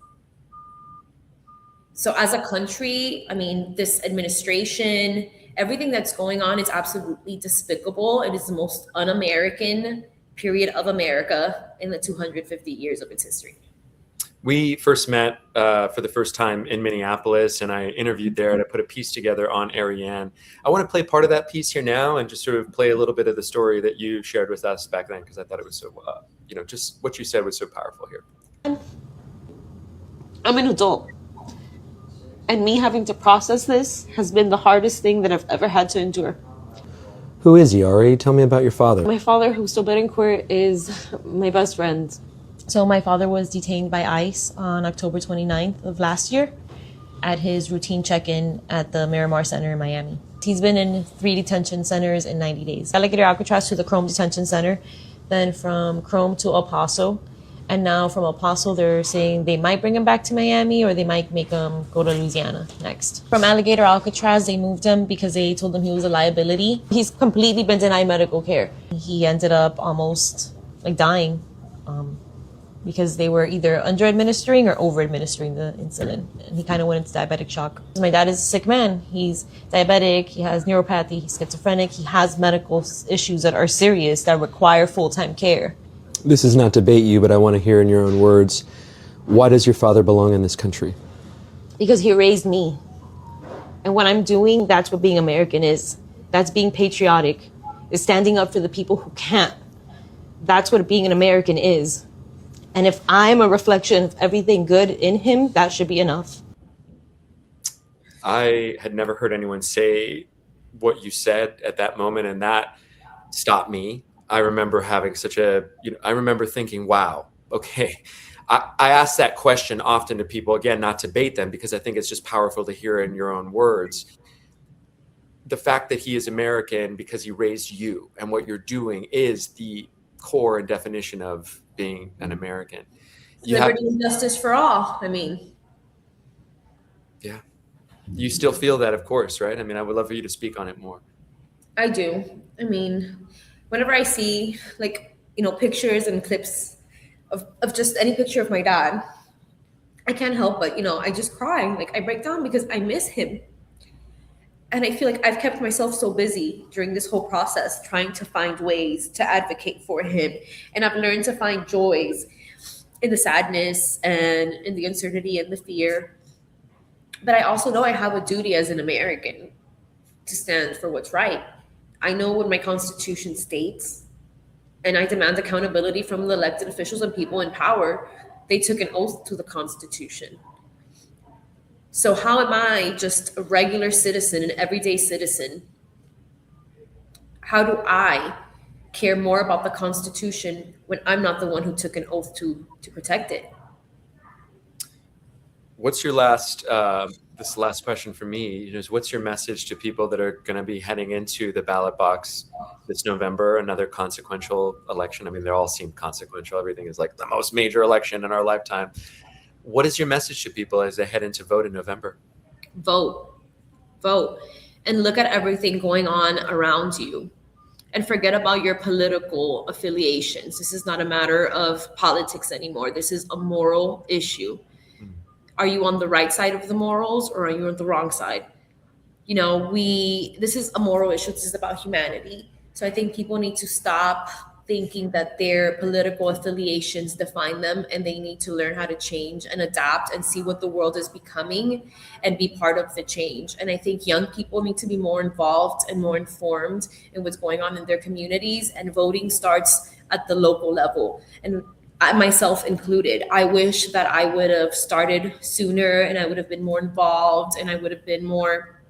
So as a country, I mean, this administration, everything that's going on is absolutely despicable. It is the most un-American period of America in the 250 years of its history. We first met for the first time in Minneapolis, and I interviewed there, and I put a piece together on Ariane. I want to play part of that piece here now and just sort of play a little bit of the story that you shared with us back then, because I thought it was so, just what you said was so powerful here. I'm an adult, and me having to process this has been the hardest thing that I've ever had to endure. Who is Yari? Tell me about your father. My father, who's still in court, is my best friend. So my father was detained by ICE on October 29th of last year at his routine check-in at the Miramar Center in Miami. He's been in 3 detention centers in 90 days. Alligator Alcatraz to the Chrome Detention Center, then from Chrome to El Paso, and now from El Paso they're saying they might bring him back to Miami or they might make him go to Louisiana next. From Alligator Alcatraz, they moved him because they told him he was a liability. He's completely been denied medical care. He ended up almost dying. Because they were either under-administering or over-administering the insulin. And he kind of went into diabetic shock. My dad is a sick man. He's diabetic, he has neuropathy, he's schizophrenic, he has medical issues that are serious that require full-time care. This is not to debate you, but I want to hear in your own words, why does your father belong in this country? Because he raised me. And what I'm doing, that's what being American is. That's being patriotic, is standing up for the people who can't. That's what being an American is. And if I'm a reflection of everything good in him, that should be enough. I had never heard anyone say what you said at that moment, and that stopped me. I remember having I remember thinking, wow, okay. I ask that question often to people, again, not to bait them, because I think it's just powerful to hear in your own words. The fact that he is American because he raised you, and what you're doing is the core and definition of being an American. Liberty and justice for all. I mean, yeah, you still feel that, of course, right? I mean, I would love for you to speak on it more. I do. I mean, whenever I see pictures and clips of just any picture of my dad, I can't help but, I just cry. I break down because I miss him. And I feel like I've kept myself so busy during this whole process trying to find ways to advocate for him. And I've learned to find joys in the sadness and in the uncertainty and the fear. But I also know I have a duty as an American to stand for what's right. I know what my Constitution states, and I demand accountability from the elected officials and people in power. They took an oath to the Constitution. So how am I just a regular citizen, an everyday citizen? How do I care more about the Constitution when I'm not the one who took an oath to protect it? What's your last this last question for me is, what's your message to people that are going to be heading into the ballot box this November, another consequential election? I mean, they all seem consequential. Everything is like the most major election in our lifetime. What is your message to people as they head into vote in November? Vote, and look at everything going on around you, and forget about your political affiliations. This is not a matter of politics anymore. This is a moral issue. Are you on the right side of the morals, or are you on the wrong side? You know, this is a moral issue. This is about humanity. So I think people need to stop thinking that their political affiliations define them, and they need to learn how to change and adapt and see what the world is becoming and be part of the change. And I think young people need to be more involved and more informed in what's going on in their communities, and voting starts at the local level. And I, myself included, I wish that I would have started sooner, and I would have been more involved, and I would have been more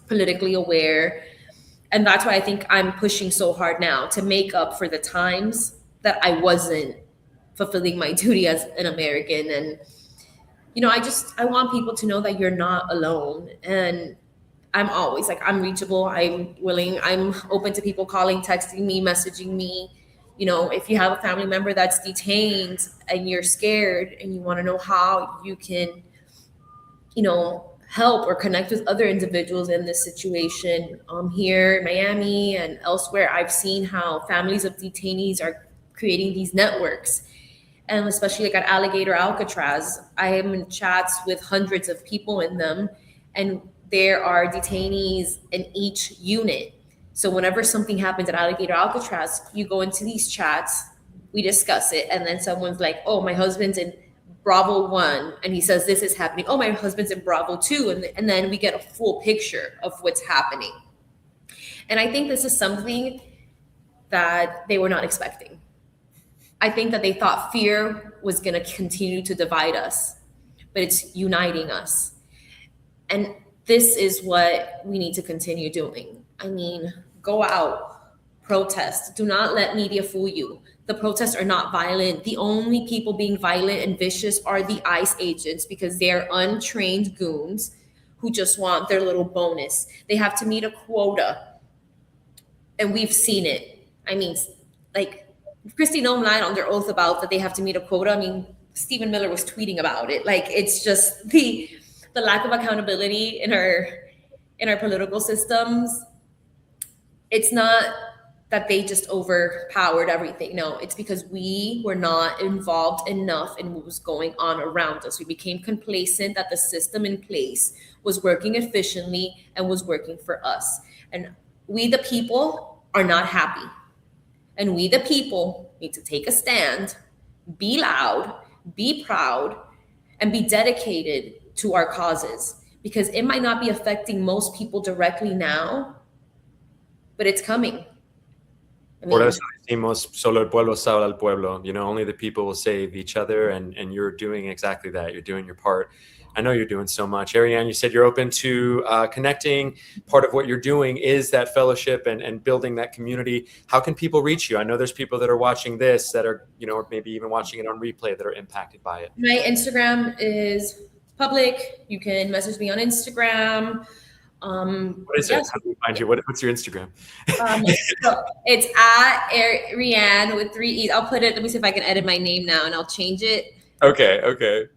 politically aware. And that's why I think I'm pushing so hard now to make up for the times that I wasn't fulfilling my duty as an American. And, you know, I want people to know that you're not alone. And I'm always like, I'm reachable, I'm willing, I'm open to people calling, texting me, messaging me. You know, if you have a family member that's detained and you're scared and you want to know how you can, you know, help or connect with other individuals in this situation, here in Miami and elsewhere, I've seen how families of detainees are creating these networks. And especially like at Alligator Alcatraz, I am in chats with hundreds of people in them, and there are detainees in each unit. So whenever something happens at Alligator Alcatraz, you go into these chats, we discuss it, and then someone's like, oh, my husband's in Bravo 1, and he says this is happening. Oh, my husband's in Bravo 2, and then we get a full picture of what's happening. And I think this is something that they were not expecting. I think that they thought fear was going to continue to divide us, but it's uniting us. And this is what we need to continue doing. I mean, go out, protest. Do not let media fool you. The protests are not violent. The only people being violent and vicious are the ICE agents, because they're untrained goons who just want their little bonus. They have to meet a quota, and we've seen it. I mean, like, Kristi Noem lied on their oath about that they have to meet a quota. I mean, Stephen Miller was tweeting about it. Like, it's just the lack of accountability in our political systems. It's not that they just overpowered everything. No, it's because we were not involved enough in what was going on around us. We became complacent that the system in place was working efficiently and was working for us. And we, the people, are not happy. And we, the people, need to take a stand, be loud, be proud, and be dedicated to our causes. Because it might not be affecting most people directly now, but it's coming. I mean, Por eso decimos, solo el pueblo salva al pueblo. You know, only the people will save each other, and you're doing exactly that. You're doing your part. I know you're doing so much. Ariane, you said you're open to connecting. Part of what you're doing is that fellowship and building that community. How can people reach you? I know there's people that are watching this that are, you know, or maybe even watching it on replay that are impacted by it. My Instagram is public. You can message me on Instagram. What is it? How do we find you? What's your Instagram? So it's at Ariane with 3 E's. I'll put it, let me see if I can edit my name now, and I'll change it. Okay.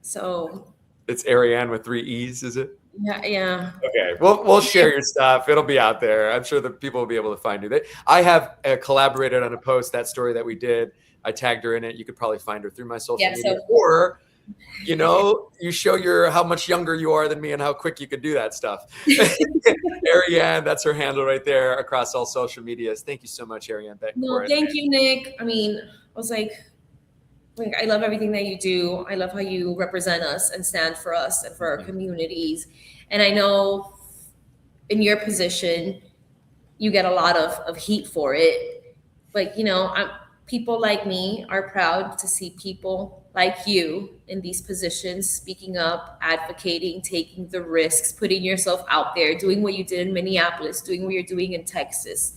So it's Ariane with 3 E's, is it? Yeah. Okay, we'll share your stuff. It'll be out there. I'm sure that people will be able to find you. I have collaborated on a post, that story that we did. I tagged her in it. You could probably find her through my social media, or you know, you show how much younger you are than me and how quick you could do that stuff. Ariane, that's her handle right there across all social medias. Thank you so much, Ariane. No, thank you, Nick. I mean, I was like, I love everything that you do. I love how you represent us and stand for us and for our communities. And I know in your position, you get a lot of heat for it. But, you know, people like me are proud to see people like you in these positions, speaking up, advocating, taking the risks, putting yourself out there, doing what you did in Minneapolis, doing what you're doing in Texas.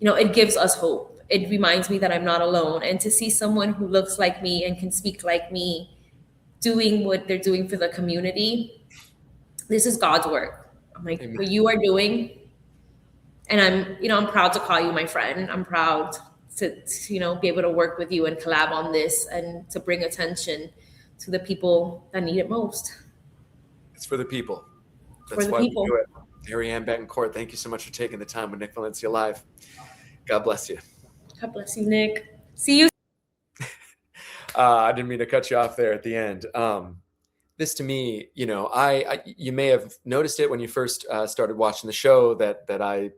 You know, it gives us hope. It reminds me that I'm not alone. And to see someone who looks like me and can speak like me doing what they're doing for the community. This is God's work. I'm like, Amen. what you are doing, and I'm proud to call you my friend. I'm proud to be able to work with you and collab on this and to bring attention to the people that need it most. It's for the people. That's For the why people. we do it. Mary Ann Betancourt, thank you so much for taking the time with Nick Valencia Live. God bless you. God bless you, Nick. See you. I didn't mean to cut you off there at the end. This to me, you may have noticed it when you first started watching the show that I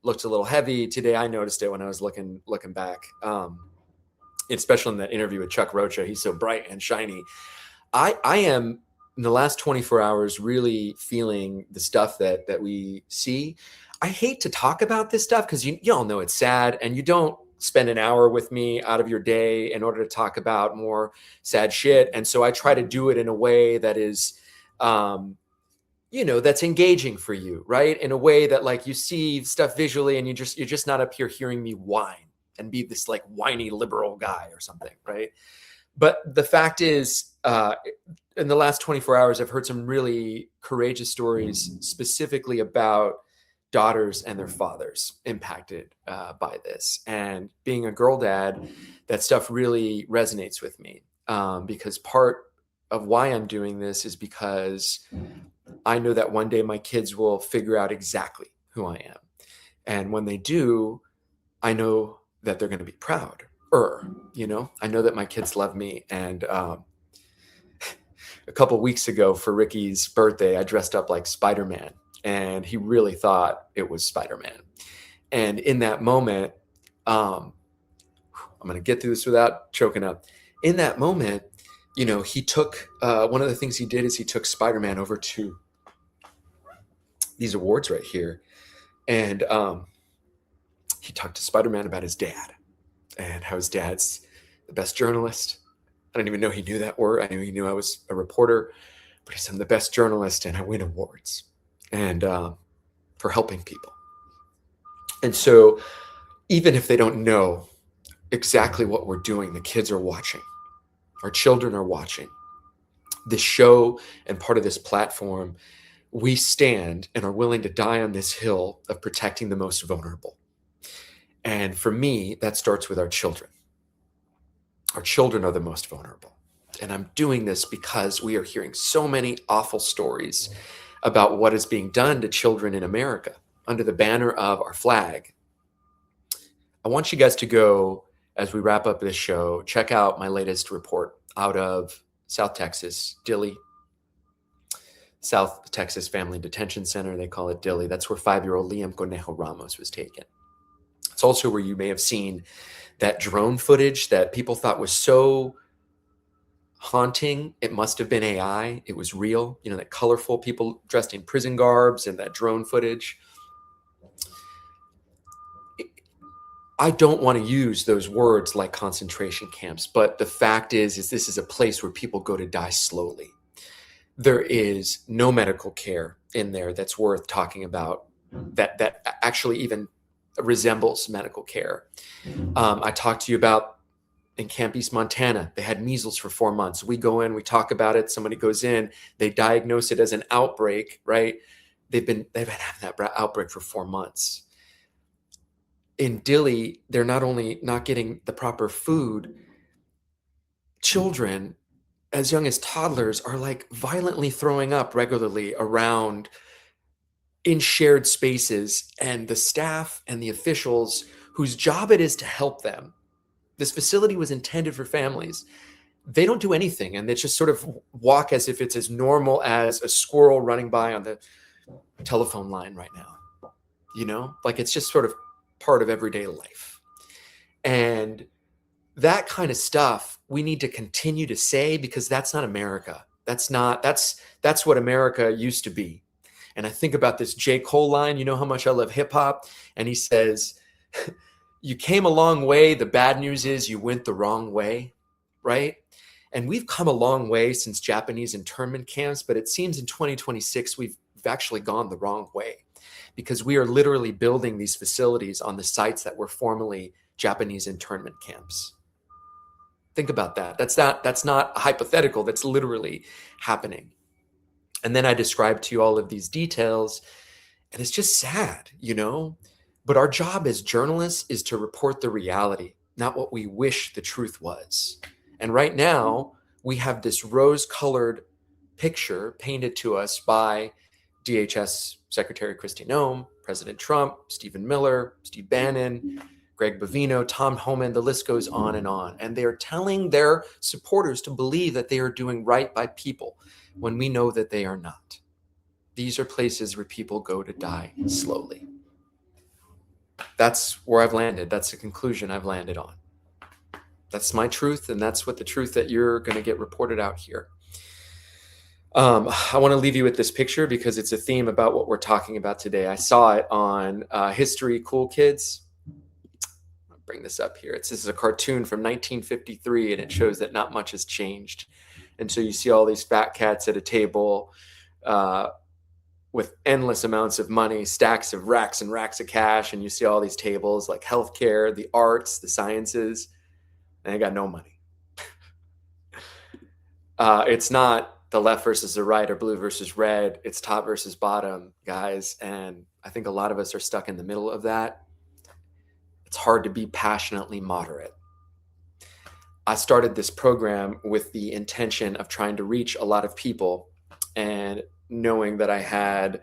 looked a little heavy. Today I noticed it when I was looking back, especially in that interview with Chuck Rocha. He's so bright and shiny. I am, in the last 24 hours, really feeling the stuff that we see. I hate to talk about this stuff because you all know it's sad, and you don't spend an hour with me out of your day in order to talk about more sad shit. And so I try to do it in a way that is, that's engaging for you, right? In a way that, like, you see stuff visually and you're just not up here hearing me whine and be this like whiny liberal guy or something, right? But the fact is, in the last 24 hours, I've heard some really courageous stories specifically about daughters and their fathers impacted by this. And being a girl dad, that stuff really resonates with me, because part of why I'm doing this is because I know that one day my kids will figure out exactly who I am. And when they do, I know that they're going to be proud. I know that my kids love me. And a couple weeks ago for Ricky's birthday, I dressed up like Spider-Man. And he really thought it was Spider-Man. And in that moment, I'm going to get through this without choking up. In that moment, he took, one of the things he did is he took Spider-Man over to these awards right here. And he talked to Spider-Man about his dad and how his dad's the best journalist. I didn't even know he knew that word. I knew he knew I was a reporter, but he said, I'm the best journalist and I win awards. And for helping people. And so even if they don't know exactly what we're doing, the kids are watching. Our children are watching. This show and part of this platform, we stand and are willing to die on this hill of protecting the most vulnerable. And for me, that starts with our children. Our children are the most vulnerable. And I'm doing this because we are hearing so many awful stories about what is being done to children in America under the banner of our flag. I want you guys to go, as we wrap up this show, check out my latest report out of South Texas, Dilley, South Texas Family Detention Center. They call it Dilley. That's where 5-year-old Liam Conejo Ramos was taken. It's also where you may have seen that drone footage that people thought was so haunting. It must have been AI. It was real. That colorful people dressed in prison garbs and that drone footage. I don't want to use those words like concentration camps, but the fact is this is a place where people go to die slowly. There is no medical care in there that's worth talking about that actually even resembles medical care. I talked to you about in Camp East, Montana, they had measles for 4 months. We go in, we talk about it. Somebody goes in, they diagnose it as an outbreak, right? They've been having that outbreak for 4 months. In Dilley, they're not only not getting the proper food, children as young as toddlers are like violently throwing up regularly around in shared spaces, and the staff and the officials whose job it is to help them. This facility was intended for families. They don't do anything, and they just sort of walk as if it's as normal as a squirrel running by on the telephone line right now. Like it's just sort of part of everyday life. And that kind of stuff we need to continue to say, because that's not America. That's what America used to be. And I think about this J. Cole line, how much I love hip hop. And he says, you came a long way. The bad news is you went the wrong way, right? And we've come a long way since Japanese internment camps, but it seems in 2026, we've actually gone the wrong way, because we are literally building these facilities on the sites that were formerly Japanese internment camps. Think about that. That's not a hypothetical. That's literally happening. And then I described to you all of these details, and it's just sad, you know? But our job as journalists is to report the reality, not what we wish the truth was. And right now, we have this rose-colored picture painted to us by DHS Secretary Kristi Noem, President Trump, Stephen Miller, Steve Bannon, Greg Bovino, Tom Homan, the list goes on. And they are telling their supporters to believe that they are doing right by people when we know that they are not. These are places where people go to die slowly. That's where I've landed. That's the conclusion I've landed on. That's my truth, and that's what the truth that you're going to get reported out here. I want to leave you with this picture because it's a theme about what we're talking about today. I saw it on History Cool Kids. I'll bring this up here. This is a cartoon from 1953, and it shows that not much has changed. And so you see all these fat cats at a table with endless amounts of money, stacks of racks and racks of cash, and you see all these tables like healthcare, the arts, the sciences, and they got no money. It's not the left versus the right or blue versus red. It's top versus bottom, guys. And I think a lot of us are stuck in the middle of that. It's hard to be passionately moderate. I started this program with the intention of trying to reach a lot of people, and knowing that I had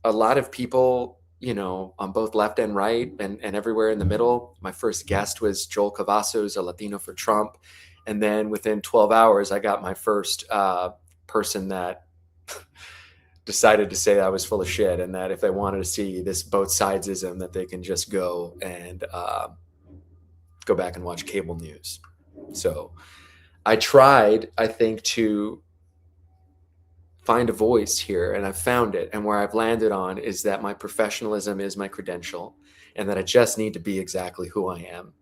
a lot of people, you know, on both left and right and everywhere in the middle. My first guest was Joel Cavazos, a Latino for Trump. And then within 12 hours, I got my first person that decided to say I was full of shit, and that if they wanted to see this both sidesism, that they can just go and go back and watch cable news. So I tried, I think, to find a voice here, and I've found it. And where I've landed on is that my professionalism is my credential, and that I just need to be exactly who I am.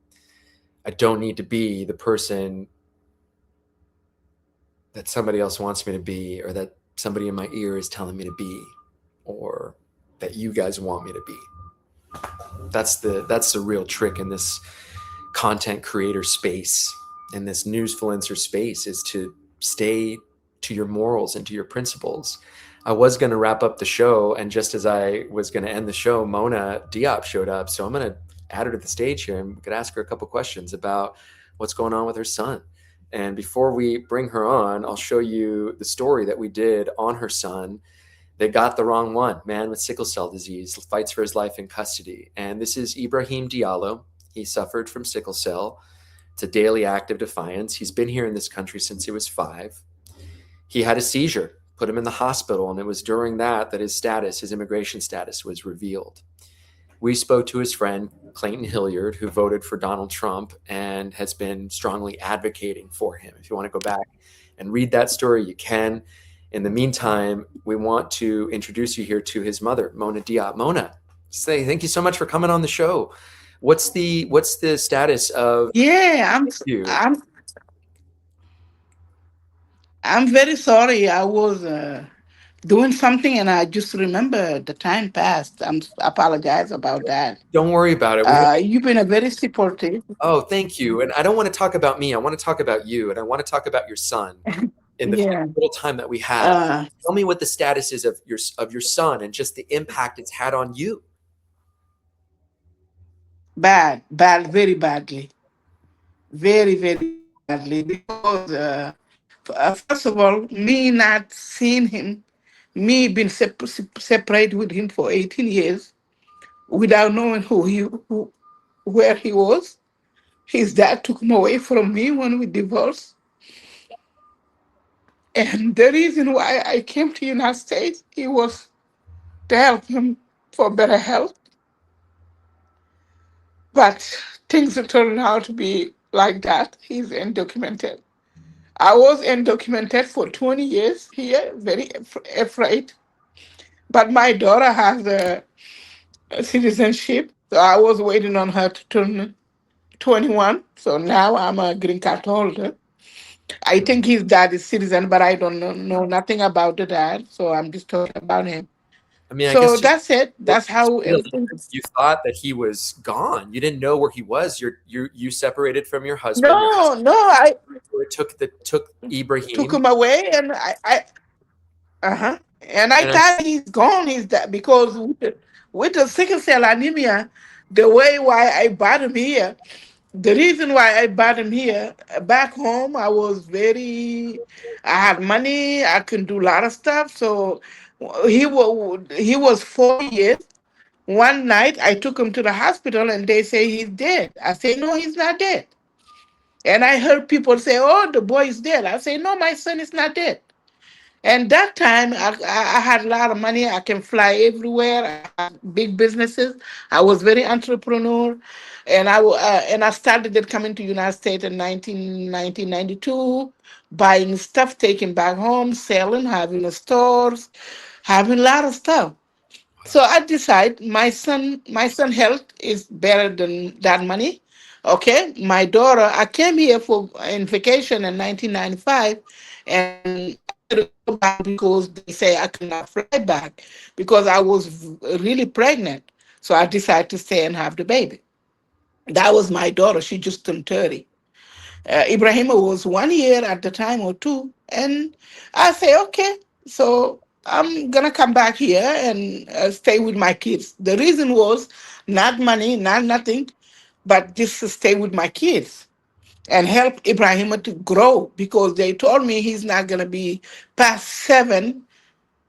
I don't need to be the person that somebody else wants me to be, or that somebody in my ear is telling me to be, or that you guys want me to be. That's the real trick in this content creator space, in this newsfluencer space, is to stay to your morals and to your principles. I was going to wrap up the show, and just as I was going to end the show, Mona Diop showed up. So I'm going to add her to the stage here, and we could ask her a couple questions about what's going on with her son. And before we bring her on, I'll show you the story that we did on her son. They got the wrong one. Man with sickle cell disease fights for his life in custody. And this is Ibrahim Diallo. He suffered from sickle cell. It's a daily act of defiance. He's been here in this country since he was 5. He had a seizure, put him in the hospital, and it was during that his immigration status was revealed. We spoke to his friend, Clayton Hilliard, who voted for Donald Trump and has been strongly advocating for him. If you want to go back and read that story, you can. In the meantime, we want to introduce you here to his mother, Mona Diop. Mona, say thank you so much for coming on the show. What's the status of you? I'm very sorry. I was doing something and I just remember the time passed. I apologize about that. Don't worry about it. You've been a very supportive. Oh, thank you. And I don't want to talk about me. I want to talk about you, and I want to talk about your son in the little time that we have. Tell me what the status is of your son and just the impact it's had on you. Bad, very badly. Very, very badly. Because first of all, me not seeing him, me being separated with him for 18 years without knowing where he was. His dad took him away from me when we divorced. And the reason why I came to the United States, it was to help him for better health. But things turned out to be like that. He's undocumented. I was undocumented for 20 years here, very afraid. But my daughter has a citizenship, so I was waiting on her to turn 21. So now I'm a green card holder. I think his dad is citizen, but I don't know nothing about the dad, so I'm just talking about him. I mean, I So guess just that's it. That's how everything. you thought that he was gone. You didn't know where he was. You separated from your husband. Your No, husband no, I took took Ibrahim, him away, and I and I thought he's gone. He's that because with the sickle cell anemia, the way why I brought him here, the reason why I brought him here back home, I had money, I could do a lot of stuff. So he was 4 years. One night I took him to the hospital and they say he's dead. I say no, he's not dead. And I heard people say, "Oh, the boy is dead." I say no, my son is not dead. And that time, I had a lot of money. I can fly everywhere. I had big businesses. I was very entrepreneur, and I started it coming to United States in 1992, buying stuff, taking back home, selling, having a stores, having a lot of stuff. So I decide my son health is better than that money. Okay, my daughter. I came here for in vacation in 1995, and I couldn't go back because they say I cannot fly back because I was really pregnant. So I decided to stay and have the baby. That was my daughter. She just turned 30. Ibrahima was 1 year at the time or two. And I say, okay, so I'm going to come back here and stay with my kids. The reason was not money, not nothing, but just to stay with my kids and help Ibrahima to grow because they told me he's not going to be past 7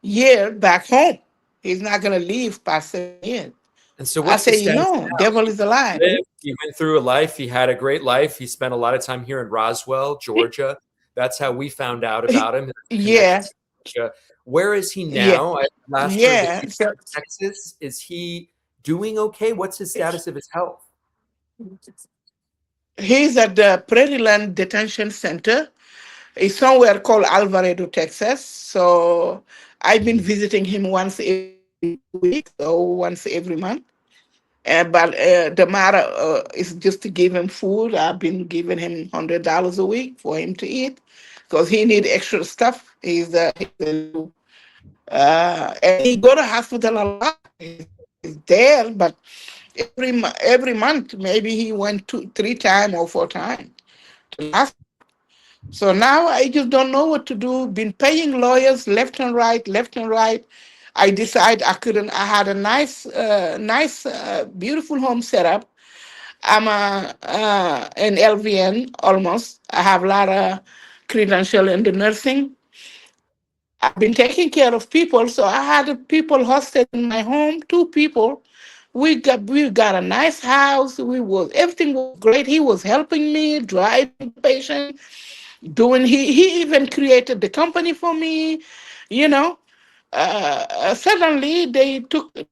years back home. He's not going to leave past 7 years. and so I what's his say, status now? devil is alive. He went through a life. He had a great life. He spent a lot of time here in Roswell, Georgia. That's how we found out about him. Yeah, Georgia. Where is he yeah, now? I last heard that yeah. he was So, in Texas. Is he doing okay? What's his status of his health? he's at the Prairieland Detention Center. It's somewhere called Alvarado, Texas. So I've been visiting him once every week or once every month. But the matter is just to give him food. I've been giving him $100 a week for him to eat because he need extra stuff. And he go to hospital a lot. He's there, but every month maybe he went 3 times or 4 times to the hospital. So now I just don't know what to do. Been paying lawyers left and right, left and right. I decided I couldn't. I had a beautiful home set up. I'm an LVN almost. I have a lot of credential in the nursing. I've been taking care of people, so I had people hosted in my home. 2 people. We got a nice house. Everything was great. He was helping me, driving the patient, doing. He even created the company for me. You know. Suddenly they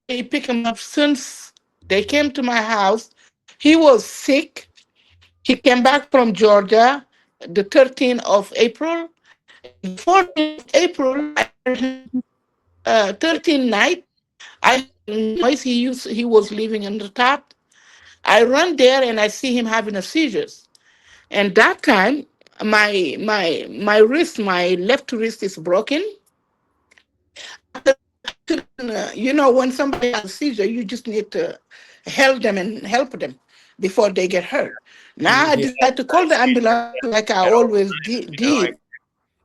pick him up since they came to my house. He was sick. He came back from Georgia the 13th of April. The 14th of April, I heard him 13th night. I heard noise. He was living on the top. I run there and I see him having a seizures. And that time, my wrist, my left wrist is broken. When somebody has a seizure, you just need to help them before they get hurt. Now I He decide to call the ambulance like I always did.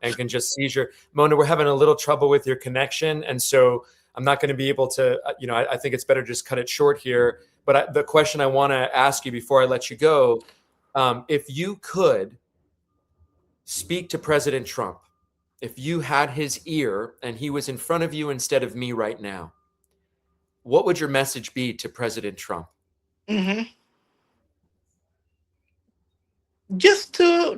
and can just seizure. Mona, we're having a little trouble with your connection, and so I'm not going to be able to. I think it's better just cut it short here. But the question I want to ask you before I let you go, if you could speak to President Trump, if you had his ear and he was in front of you instead of me right now, what would your message be to President Trump? Mm-hmm. Just to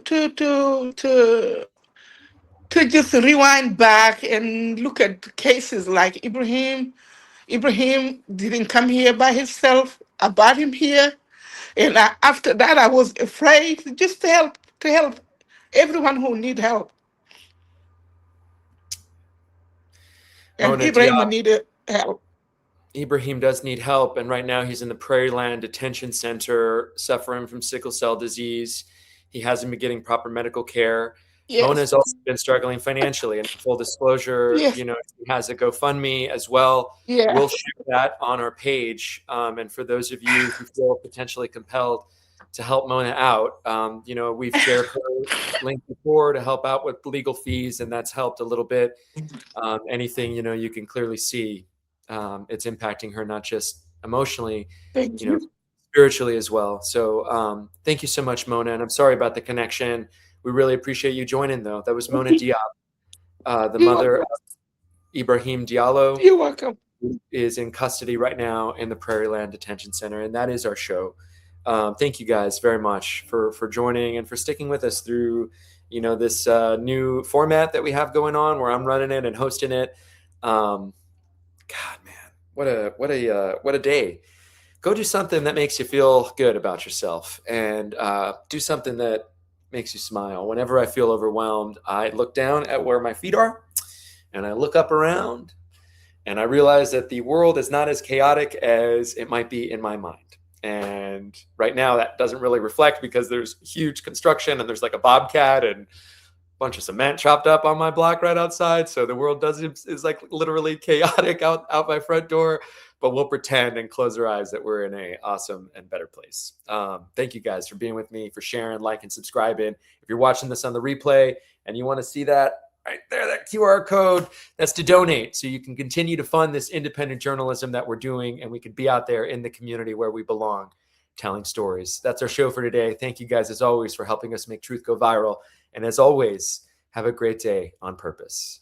just rewind back and look at cases like Ibrahim. Ibrahim didn't come here by himself. I brought him here, and after that, I was afraid just to help everyone who need help. And Mona Ibrahim Diop, needed help. Ibrahim does need help, and right now he's in the Prairieland Detention Center suffering from sickle cell disease. He hasn't been getting proper medical care. Mona Yes. has also been struggling financially. And full disclosure, Yes. she has a GoFundMe as well. Yeah. We'll share that on our page. And for those of you who feel potentially compelled to help Mona out, we've shared her link before to help out with legal fees, and that's helped a little bit. Anything, you can clearly see it's impacting her, not just emotionally, Thank you. spiritually as well. So thank you so much, Mona. And I'm sorry about the connection. We really appreciate you joining, though. That was Mona Diop, the You're mother welcome. of Ibrahim Diallo, You're welcome. who is in custody right now in the Prairie Land Detention Center. And that is our show. Thank you guys very much for joining and for sticking with us through, this new format that we have going on, where I'm running it and hosting it. God, man, what a day. Go do something that makes you feel good about yourself, and do something that makes you smile. Whenever I feel overwhelmed, I look down at where my feet are, and I look up around, and I realize that the world is not as chaotic as it might be in my mind. And right now that doesn't really reflect, because there's huge construction and there's like a bobcat and a bunch of cement chopped up on my block right outside. So the world is like literally chaotic out my front door, but we'll pretend and close our eyes that we're in a awesome and better place. Thank you guys for being with me, for sharing, liking, subscribing. If you're watching this on the replay and you want to see that right there, that QR code, that's to donate, so you can continue to fund this independent journalism that we're doing, and we can be out there in the community where we belong, telling stories. That's our show for today. Thank you guys, as always, for helping us make truth go viral. And as always, have a great day on purpose.